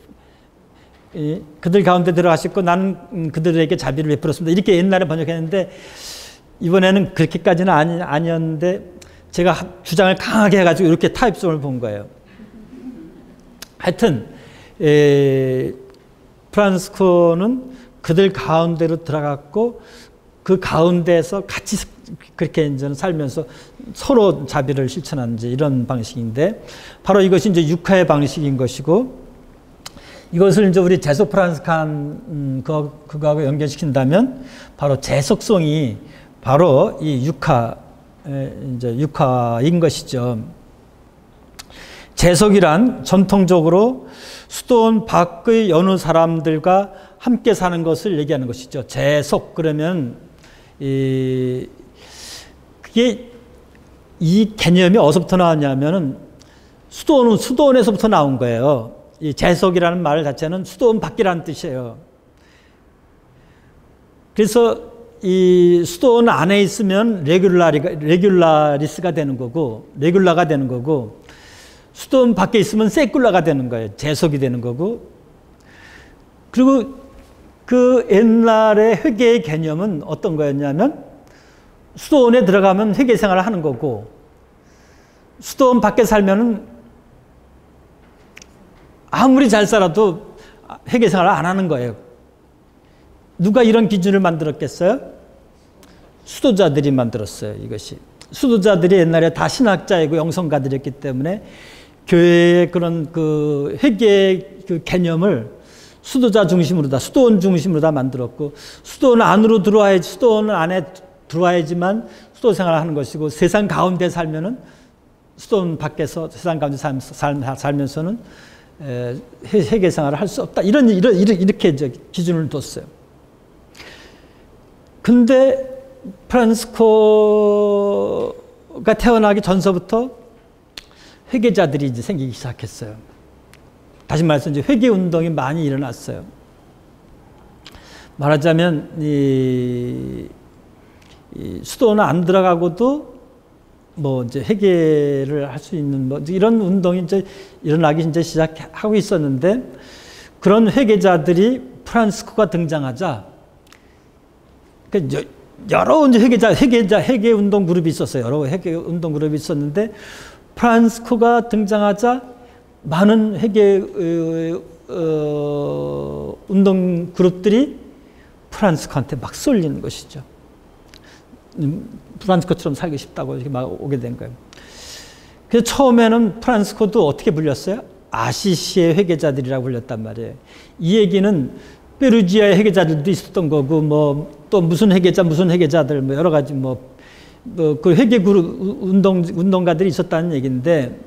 그들 가운데 들어가셨고 나는 그들에게 자비를 베풀었습니다 이렇게 옛날에 번역했는데, 이번에는 그렇게까지는 아니었는데 제가 주장을 강하게 해가지고 이렇게 타입성을 본 거예요. 하여튼 프란스코는 그들 가운데로 들어갔고 그 가운데에서 같이 그렇게 이제 살면서 서로 자비를 실천하는 이런 방식인데, 바로 이것이 이제 육화의 방식인 것이고, 이것을 이제 우리 재속 프란스칸 그거하고 연결시킨다면 바로 재속성이 바로 이 육화인 것이죠. 재속이란 전통적으로 수도원 밖의 여느 사람들과 함께 사는 것을 얘기하는 것이죠. 재속 그러면 그게 이 개념이 어디서부터 나왔냐면은 수도원에서부터 나온 거예요. 이 재속이라는 말 자체는 수도원 밖이라는 뜻이에요. 그래서 이 수도원 안에 있으면 레귤라리스가 되는 거고, 레귤라가 되는 거고, 수도원 밖에 있으면 세쿨라가 되는 거예요. 재속이 되는 거고. 그리고 그 옛날의 회계의 개념은 어떤 거였냐면, 수도원에 들어가면 회계 생활을 하는 거고, 수도원 밖에 살면은 아무리 잘 살아도 회계 생활을 안 하는 거예요. 누가 이런 기준을 만들었겠어요? 수도자들이 만들었어요. 이것이 수도자들이 옛날에 다 신학자이고 영성가들이었기 때문에 교회의 그런 그 회계의 그 개념을 수도자 중심으로 다, 수도원 중심으로 다 만들었고, 수도원 안으로 들어와야지, 수도원 안에 들어와야지만 수도 생활을 하는 것이고, 세상 가운데 살면은 수도원 밖에서 세상 가운데 살면서는 회계 생활을 할 수 없다. 이렇게 이제 기준을 뒀어요. 근데 프란스코가 태어나기 전서부터 회계자들이 이제 생기기 시작했어요. 다시 말해서 이제 회계 운동이 많이 일어났어요. 말하자면 이 수도원 안 들어가고도 뭐 이제 회계를 할 수 있는 뭐 이런 운동이 이제 일어나기 이제 시작하고 있었는데, 그런 회계자들이 프란스코가 등장하자 여러 이제 회계 운동 그룹이 있었어요. 여러 회계 운동 그룹이 있었는데, 프란스코가 등장하자 많은 회계 운동 그룹들이 프란스코한테 막 쏠리는 것이죠. 프란스코처럼 살고 싶다고 이렇게 막 오게 된 거예요. 그래서 처음에는 프란스코도 어떻게 불렸어요? 아시시의 회계자들이라고 불렸단 말이에요. 이 얘기는 페루지아의 회계자들도 있었던 거고, 뭐 또 무슨 회계자들 뭐 여러 가지 그 회계 그룹 운동가들이 있었다는 얘기인데,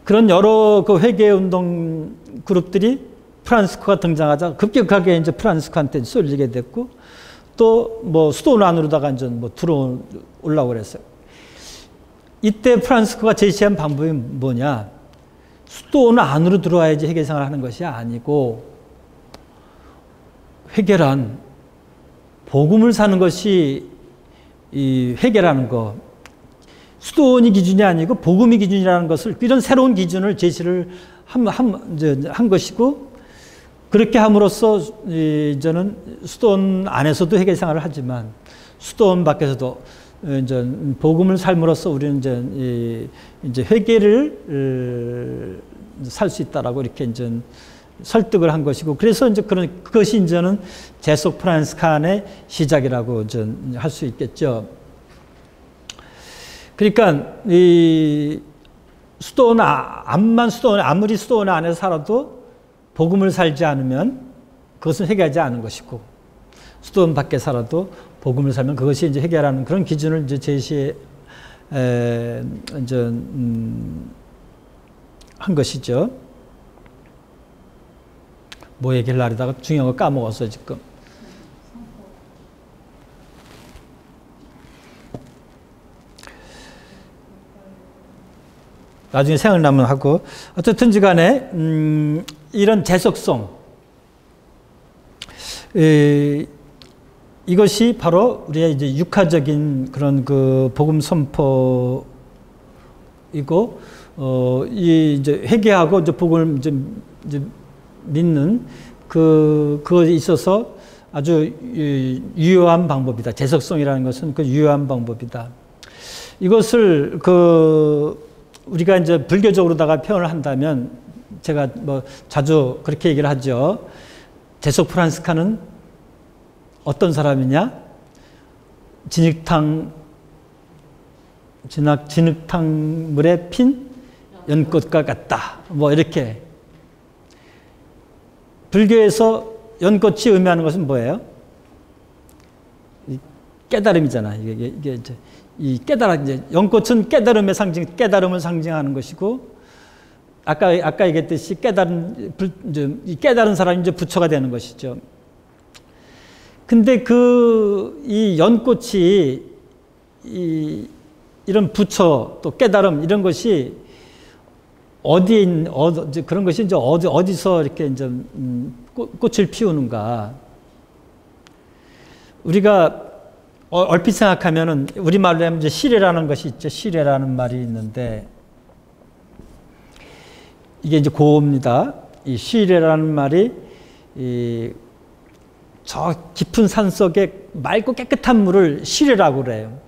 그런 여러 그 회계 운동 그룹들이 프란스코가 등장하자 급격하게 이제 프란스코한테 쏠리게 됐고, 또 뭐 수도원 안으로다가 이제 뭐 올라오고 그랬어요. 이때 프란스코가 제시한 방법이 뭐냐? 수도원 안으로 들어와야지 회계 생활을 하는 것이 아니고, 회계란 복음을 사는 것이 이 회계라는 거, 수도원이 기준이 아니고 복음이 기준이라는 것을, 이런 새로운 기준을 제시를 한 것이고, 그렇게 함으로써 저는 수도원 안에서도 회계 생활을 하지만 수도원 밖에서도 이제 복음을 삶으로써 우리는 이제 회계를 살 수 있다라고 이렇게 이제 설득을 한 것이고, 그래서 이제 그것이 이제는 재속 프란스칸의 시작이라고 할 수 있겠죠. 그러니까 이 수도원 아무리 수도원 안에서 살아도 복음을 살지 않으면 그것은 회개하지 않은 것이고, 수도원 밖에 살아도 복음을 살면 그것이 이제 회개라는 그런 기준을 이제 한 것이죠. 뭐 얘기를 하려다가 중요한 거 까먹었어요, 지금. 나중에 생각나면 하고 어쨌든지 간에 이런 재속성 이것이 바로 우리의 이제 육화적인 그런 그 복음 선포이고 이 이제 회개하고 이제 복음을 이제 믿는 그거에 있어서 아주 유효한 방법이다. 재속성이라는 것은 그 유효한 방법이다. 이것을 우리가 이제 불교적으로다가 표현을 한다면 제가 뭐 자주 그렇게 얘기를 하죠. 재속 프란스카는 어떤 사람이냐? 진흙탕물에 핀 연꽃과 같다. 뭐 이렇게. 불교에서 연꽃이 의미하는 것은 뭐예요? 깨달음이잖아. 이게 이제 이 이제 연꽃은 깨달음의 상징, 깨달음을 상징하는 것이고, 아까 얘기했듯이 깨달은 사람이 이제 부처가 되는 것이죠. 근데 이 연꽃이 이런 부처 또 깨달음 이런 것이 그런 것이 이제 어디서 이렇게 이제 꽃을 피우는가? 우리가 얼핏 생각하면은 우리말로 하면 이제 시래라는 것이 있죠. 시래라는 말이 있는데 이게 이제 고어입니다. 이 시래라는 말이 저 깊은 산 속에 맑고 깨끗한 물을 시래라고 그래요.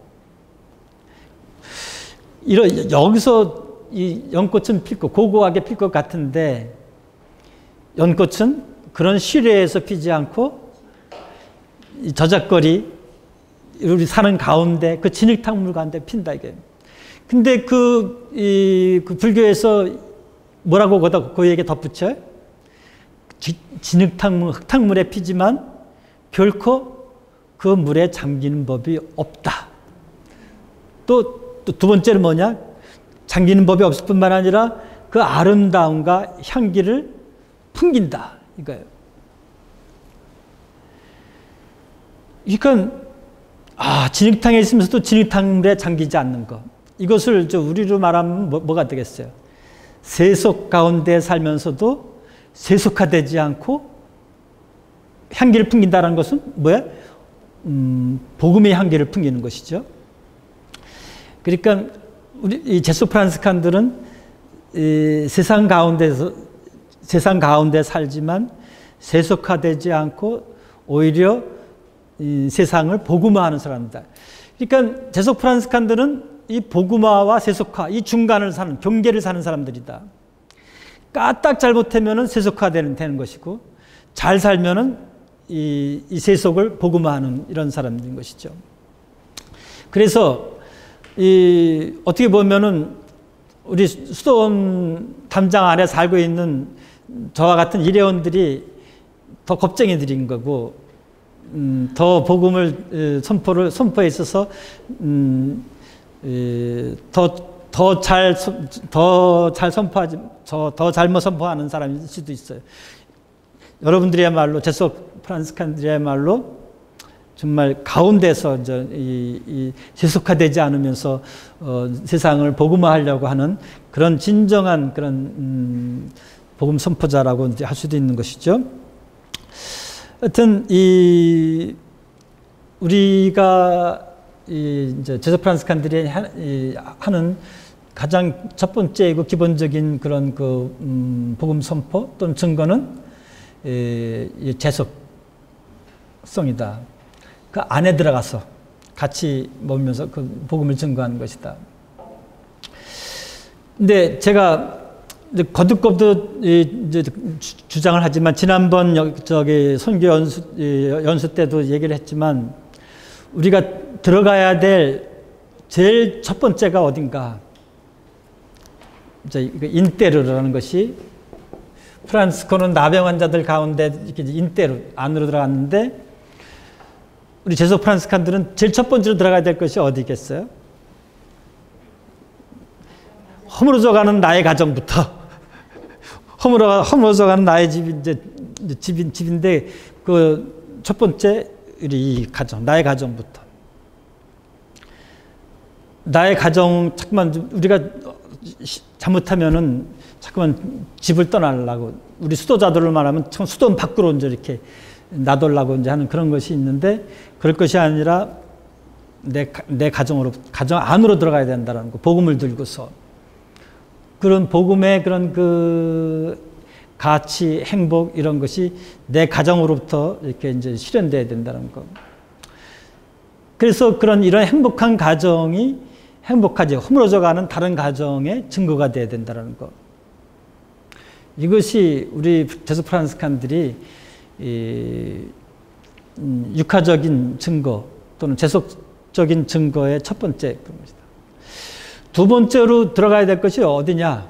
여기서 이 연꽃은 필 고고하게 필 것 같은데 연꽃은 그런 시래에서 피지 않고 이 저작거리 우리 사는 가운데 그 진흙탕물 가운데 핀다 이게. 근데 그 불교에서 뭐라고 거기에 덧붙여요? 흙탕물에 피지만 결코 그 물에 잠기는 법이 없다. 또 두 번째는 뭐냐? 잠기는 법이 없을 뿐만 아니라 그 아름다움과 향기를 풍긴다. 이거예요. 그러니까 진흙탕에 있으면서도 진흙탕물에 잠기지 않는 것. 이것을 우리로 말하면 뭐가 되겠어요? 세속 가운데 살면서도 세속화되지 않고 향기를 풍긴다는 것은 뭐야? 복음의 향기를 풍기는 것이죠. 그러니까 우리 이 재속 프란스칸들은 세상 가운데 살지만 세속화되지 않고 오히려 이 세상을 복음화하는 사람이다. 그러니까 재속 프란스칸들은 이 복음화와 세속화 이 중간을 사는 경계를 사는 사람들이다. 까딱 잘못하면은 세속화되는 것이고 잘 살면은 이 세속을 복음화하는 이런 사람들인 것이죠. 그래서 어떻게 보면은 우리 수도원 담장 안에 살고 있는 저와 같은 일회원들이 더 겁쟁이들인 거고, 더 복음을 선포에 있어서 더 잘못 선포하는 사람일 수도 있어요. 여러분들이야말로 재속 프란스칸들이야말로 정말 가운데서 이 세속화되지 않으면서 세상을 복음화하려고 하는 그런 진정한 그런 복음 선포자라고 이제 할 수도 있는 것이죠. 하여튼 우리가 이제 재속 프란스칸들이 하는 가장 첫 번째이고 기본적인 그런 복음 선포 또는 증거는 재속성이다. 그 안에 들어가서 같이 머물면서 그 복음을 증거하는 것이다. 근데 제가 이제 거듭거듭 이제 주장을 하지만 지난번 선교 연수 때도 얘기를 했지만 우리가 들어가야 될 제일 첫 번째가 어딘가? 이제 인테르라는 것이 프란스코는 나병 환자들 가운데 이렇게 인테르 안으로 들어갔는데 우리 재속 프란스칸들은 제일 첫 번째로 들어가야 될 것이 어디겠어요? 허물어져가는 나의 가정부터 허물어져가는 나의 집이 이제 집인데 그 첫 번째 우리 가정, 나의 가정부터. 나의 가정, 잠깐만 우리가 잘못하면은 자꾸만 집을 떠나려고, 우리 수도자들을 말하면 참 수도 밖으로 이제 이렇게 나돌라고 이제 하는 그런 것이 있는데, 그럴 것이 아니라 내 가정 안으로 들어가야 된다는 거. 복음을 들고서 그런 복음의 그런 그 가치, 행복 이런 것이 내 가정으로부터 이렇게 이제 실현돼야 된다는 거. 그래서 이런 행복한 가정이 행복하지 허물어져가는 다른 가정의 증거가 돼야 된다는 거. 이것이 우리 제수 프란스칸들이 육화적인 증거 또는 재속적인 증거의 첫 번째 겁니다. 두 번째로 들어가야 될 것이 어디냐?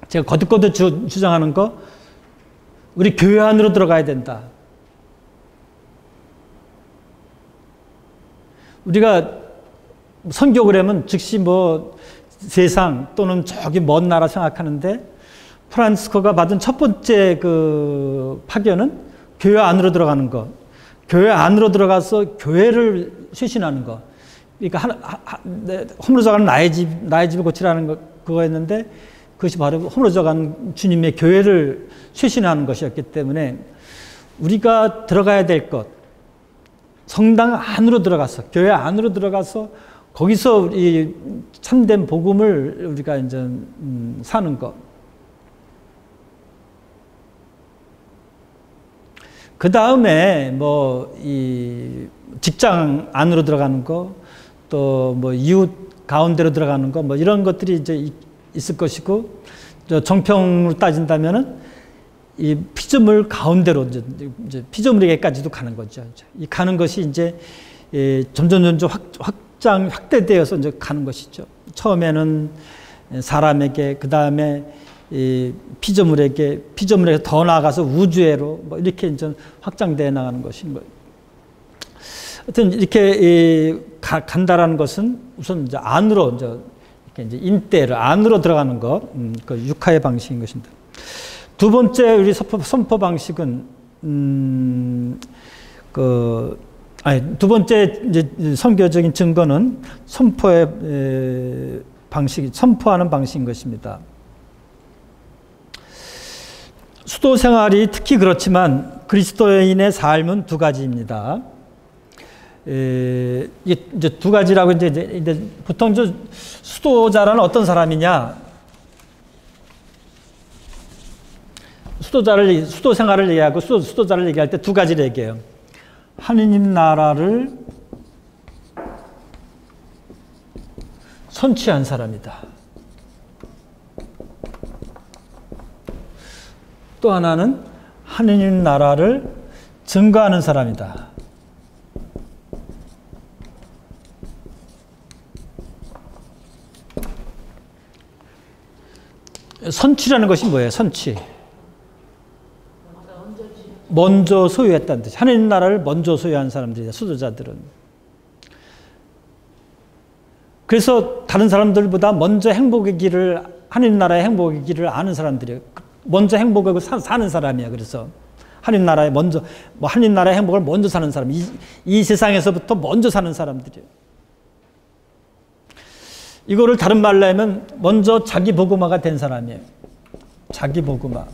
제가 거듭거듭 주장하는 거, 우리 교회 안으로 들어가야 된다. 우리가 선교를 하면 즉시 뭐 세상 또는 저기 먼 나라 생각하는데, 프란치스코가 받은 첫 번째 그 파견은 교회 안으로 들어가는 것. 교회 안으로 들어가서 교회를 쇄신하는 것. 그러니까 허물어져가는 나의 집을 고치라는 그거였는데, 그것이 바로 허물어져가는 주님의 교회를 쇄신하는 것이었기 때문에 우리가 들어가야 될 것, 성당 안으로 들어가서, 교회 안으로 들어가서 거기서 이 참된 복음을 우리가 이제 사는 것. 그 다음에 뭐 이 직장 안으로 들어가는 거, 또 뭐 이웃 가운데로 들어가는 거, 뭐 이런 것들이 이제 있을 것이고, 정평으로 따진다면은 이 피조물 가운데로 이제 피조물에게까지도 가는 거죠. 이 가는 것이 이제 점점 확대되어서 이제 가는 것이죠. 처음에는 사람에게, 그 다음에 피조물에게 더 나아가서 우주애로 뭐 이렇게 이제 확장되어 나가는 것인 거예요. 하여튼 이렇게 간다라는 것은 우선 이제 안으로 이제 인대를 안으로 들어가는 것, 그 육화의 방식인 것입니다. 두 번째 우리 선포 방식은 두 번째 이제 선교적인 증거는 선포의 방식, 선포하는 방식인 것입니다. 수도 생활이 특히 그렇지만 그리스도인의 삶은 두 가지입니다. 이게 이제 두 가지라고 이제 보통 수도자라는 어떤 사람이냐? 수도 생활을 얘기하고 수도자를 얘기할 때 두 가지를 얘기해요. 하느님 나라를 선취한 사람이다. 또 하나는 하느님 나라를 증거하는 사람이다. 선취라는 것이 뭐예요? 선취. 먼저 소유했다는 뜻이. 하느님 나라를 먼저 소유한 사람들이다. 수도자들은. 그래서 다른 사람들보다 먼저 행복의 길을, 하느님 나라의 행복의 길을 아는 사람들이에요. 먼저 행복하고 사는 사람이야. 그래서 하느님 나라의 하느님 나라의 행복을 먼저 사는 사람, 이 세상에서부터 먼저 사는 사람들이에요. 이거를 다른 말로 하면 먼저 자기 복음화가 된 사람이에요. 자기 복음화.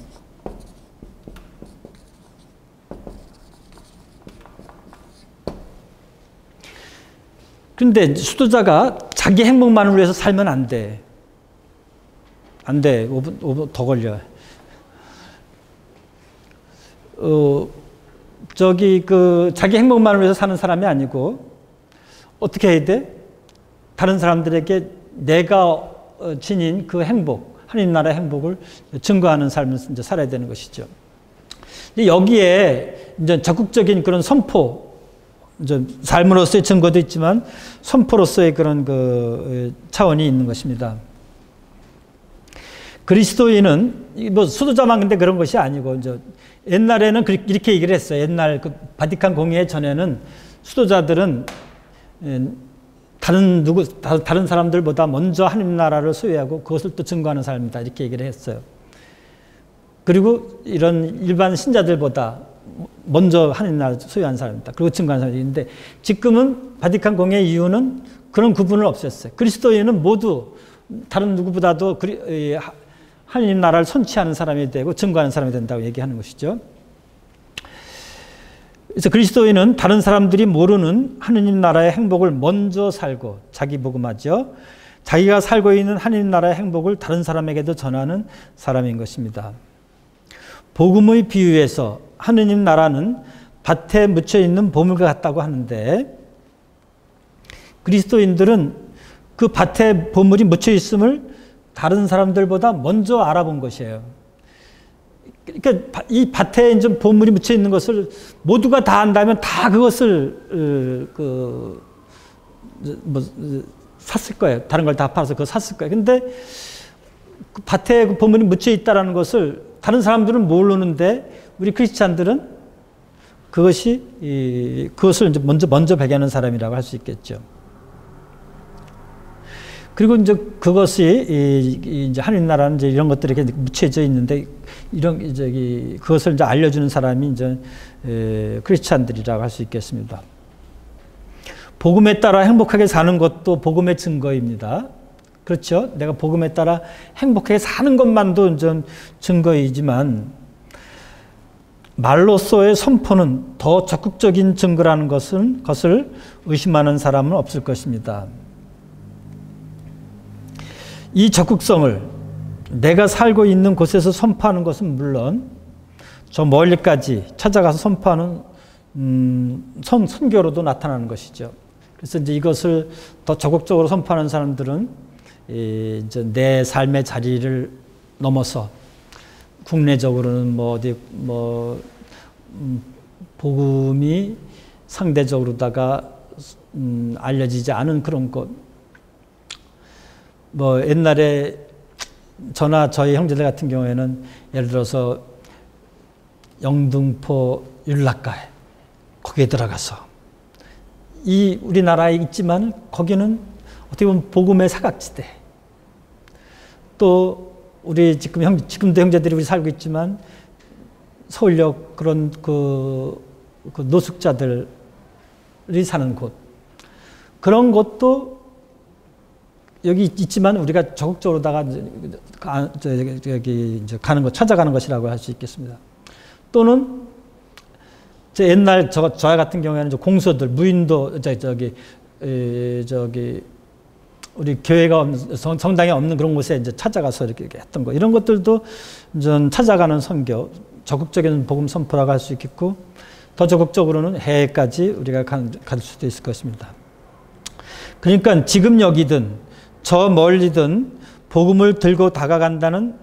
그런데 수도자가 자기 행복만을 위해서 살면 안 돼. 안 돼. 5분 더 걸려. 자기 행복만을 위해서 사는 사람이 아니고 어떻게 해야 돼? 다른 사람들에게 내가 지닌 그 행복, 하느님 나라의 행복을 증거하는 삶을 이제 살아야 되는 것이죠. 여기에 이제 적극적인 그런 선포, 이제 삶으로서의 증거도 있지만 선포로서의 그런 그 차원이 있는 것입니다. 그리스도인은 뭐 수도자만 근데 그런 것이 아니고, 이제 옛날에는 이렇게 얘기를 했어요. 옛날 그 바티칸 공의회 전에는 수도자들은 다른 사람들보다 먼저 하느님 나라를 소유하고 그것을 또 증거하는 삶이다. 이렇게 얘기를 했어요. 그리고 이런 일반 신자들보다 먼저 하느님 나라를 소유한 사람이다. 그리고 증거하는 사람인데, 지금은 바티칸 공의회 이후는 그런 구분을 없앴어요. 그리스도인은 모두 다른 누구보다도 하느님 나라를 선취하는 사람이 되고 증거하는 사람이 된다고 얘기하는 것이죠. 그래서 그리스도인은 다른 사람들이 모르는 하느님 나라의 행복을 먼저 살고 자기 복음하죠. 자기가 살고 있는 하느님 나라의 행복을 다른 사람에게도 전하는 사람인 것입니다. 복음의 비유에서 하느님 나라는 밭에 묻혀 있는 보물과 같다고 하는데 그리스도인들은 그 밭에 보물이 묻혀 있음을 다른 사람들보다 먼저 알아본 것이에요. 그러니까 이 밭에 이제 보물이 묻혀 있는 것을 모두가 다 안다면 다 그것을 샀을 거예요. 다른 걸 다 팔아서 그거 샀을 거예요. 근데 그 밭에 그 보물이 묻혀 있다라는 것을 다른 사람들은 모르는데 우리 크리스찬들은 그것을 이제 먼저 발견하는 사람이라고 할 수 있겠죠. 그리고 이제 그것이 이제 하느님 나라는 이제 이런 것들이 이렇게 묻혀져 있는데 그것을 이제 알려주는 사람이 이제 크리스찬들이라고 할 수 있겠습니다. 복음에 따라 행복하게 사는 것도 복음의 증거입니다. 그렇죠? 내가 복음에 따라 행복하게 사는 것만도 이제 증거이지만 말로서의 선포는 더 적극적인 증거라는 것을 의심하는 사람은 없을 것입니다. 이 적극성을 내가 살고 있는 곳에서 선포하는 것은 물론 저 멀리까지 찾아가서 선포하는 선교로도 나타나는 것이죠. 그래서 이제 이것을 더 적극적으로 선포하는 사람들은 이제 내 삶의 자리를 넘어서 국내적으로는 복음이 상대적으로다가 알려지지 않은 그런 것. 옛날에 저나 저희 형제들 같은 경우에는 예를 들어서 영등포 율락가에 거기에 들어가서 우리나라에 있지만 거기는 어떻게 보면 복음의 사각지대. 또 우리 지금도 형제들이 우리 살고 있지만 서울역 그런 그 노숙자들이 사는 곳. 그런 곳도 여기 있지만 우리가 적극적으로다가 찾아가는 것이라고 할 수 있겠습니다. 또는 옛날 저 같은 경우에는 공소들, 무인도 우리 교회가 성당이 없는 그런 곳에 이제 찾아가서 이렇게 했던 거, 이런 것들도 좀 찾아가는 선교, 적극적인 복음 선포라고 할 수 있겠고, 더 적극적으로는 해외까지 우리가 갈 수도 있을 것입니다. 그러니까 지금 여기든 저 멀리든 복음을 들고 다가간다는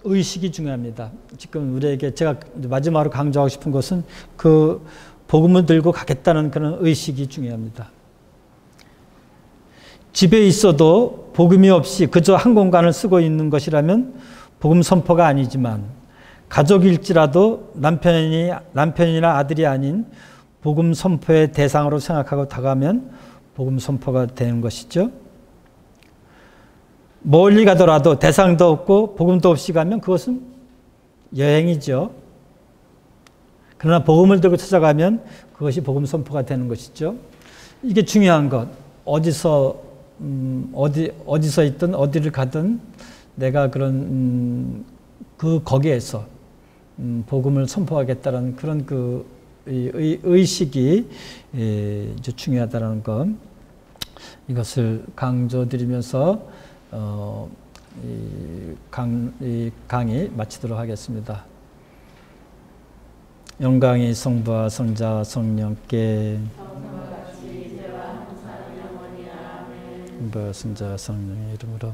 의식이 중요합니다. 지금 우리에게 제가 마지막으로 강조하고 싶은 것은 그 복음을 들고 가겠다는 그런 의식이 중요합니다. 집에 있어도 복음이 없이 그저 한 공간을 쓰고 있는 것이라면 복음 선포가 아니지만, 가족일지라도 남편이나 아들이 아닌 복음 선포의 대상으로 생각하고 다가가면 복음 선포가 되는 것이죠. 멀리 가더라도 대상도 없고 복음도 없이 가면 그것은 여행이죠. 그러나 복음을 들고 찾아가면 그것이 복음 선포가 되는 것이죠. 이게 중요한 것. 어디서 있든 어디를 가든 내가 그런 거기에서 복음을 선포하겠다는 그런 의식이 중요하다는 것, 이것을 강조드리면서 이 강의 마치도록 하겠습니다. 영광이 성부와 성자와 성령께, 성부와 성자와 성령의 이름으로.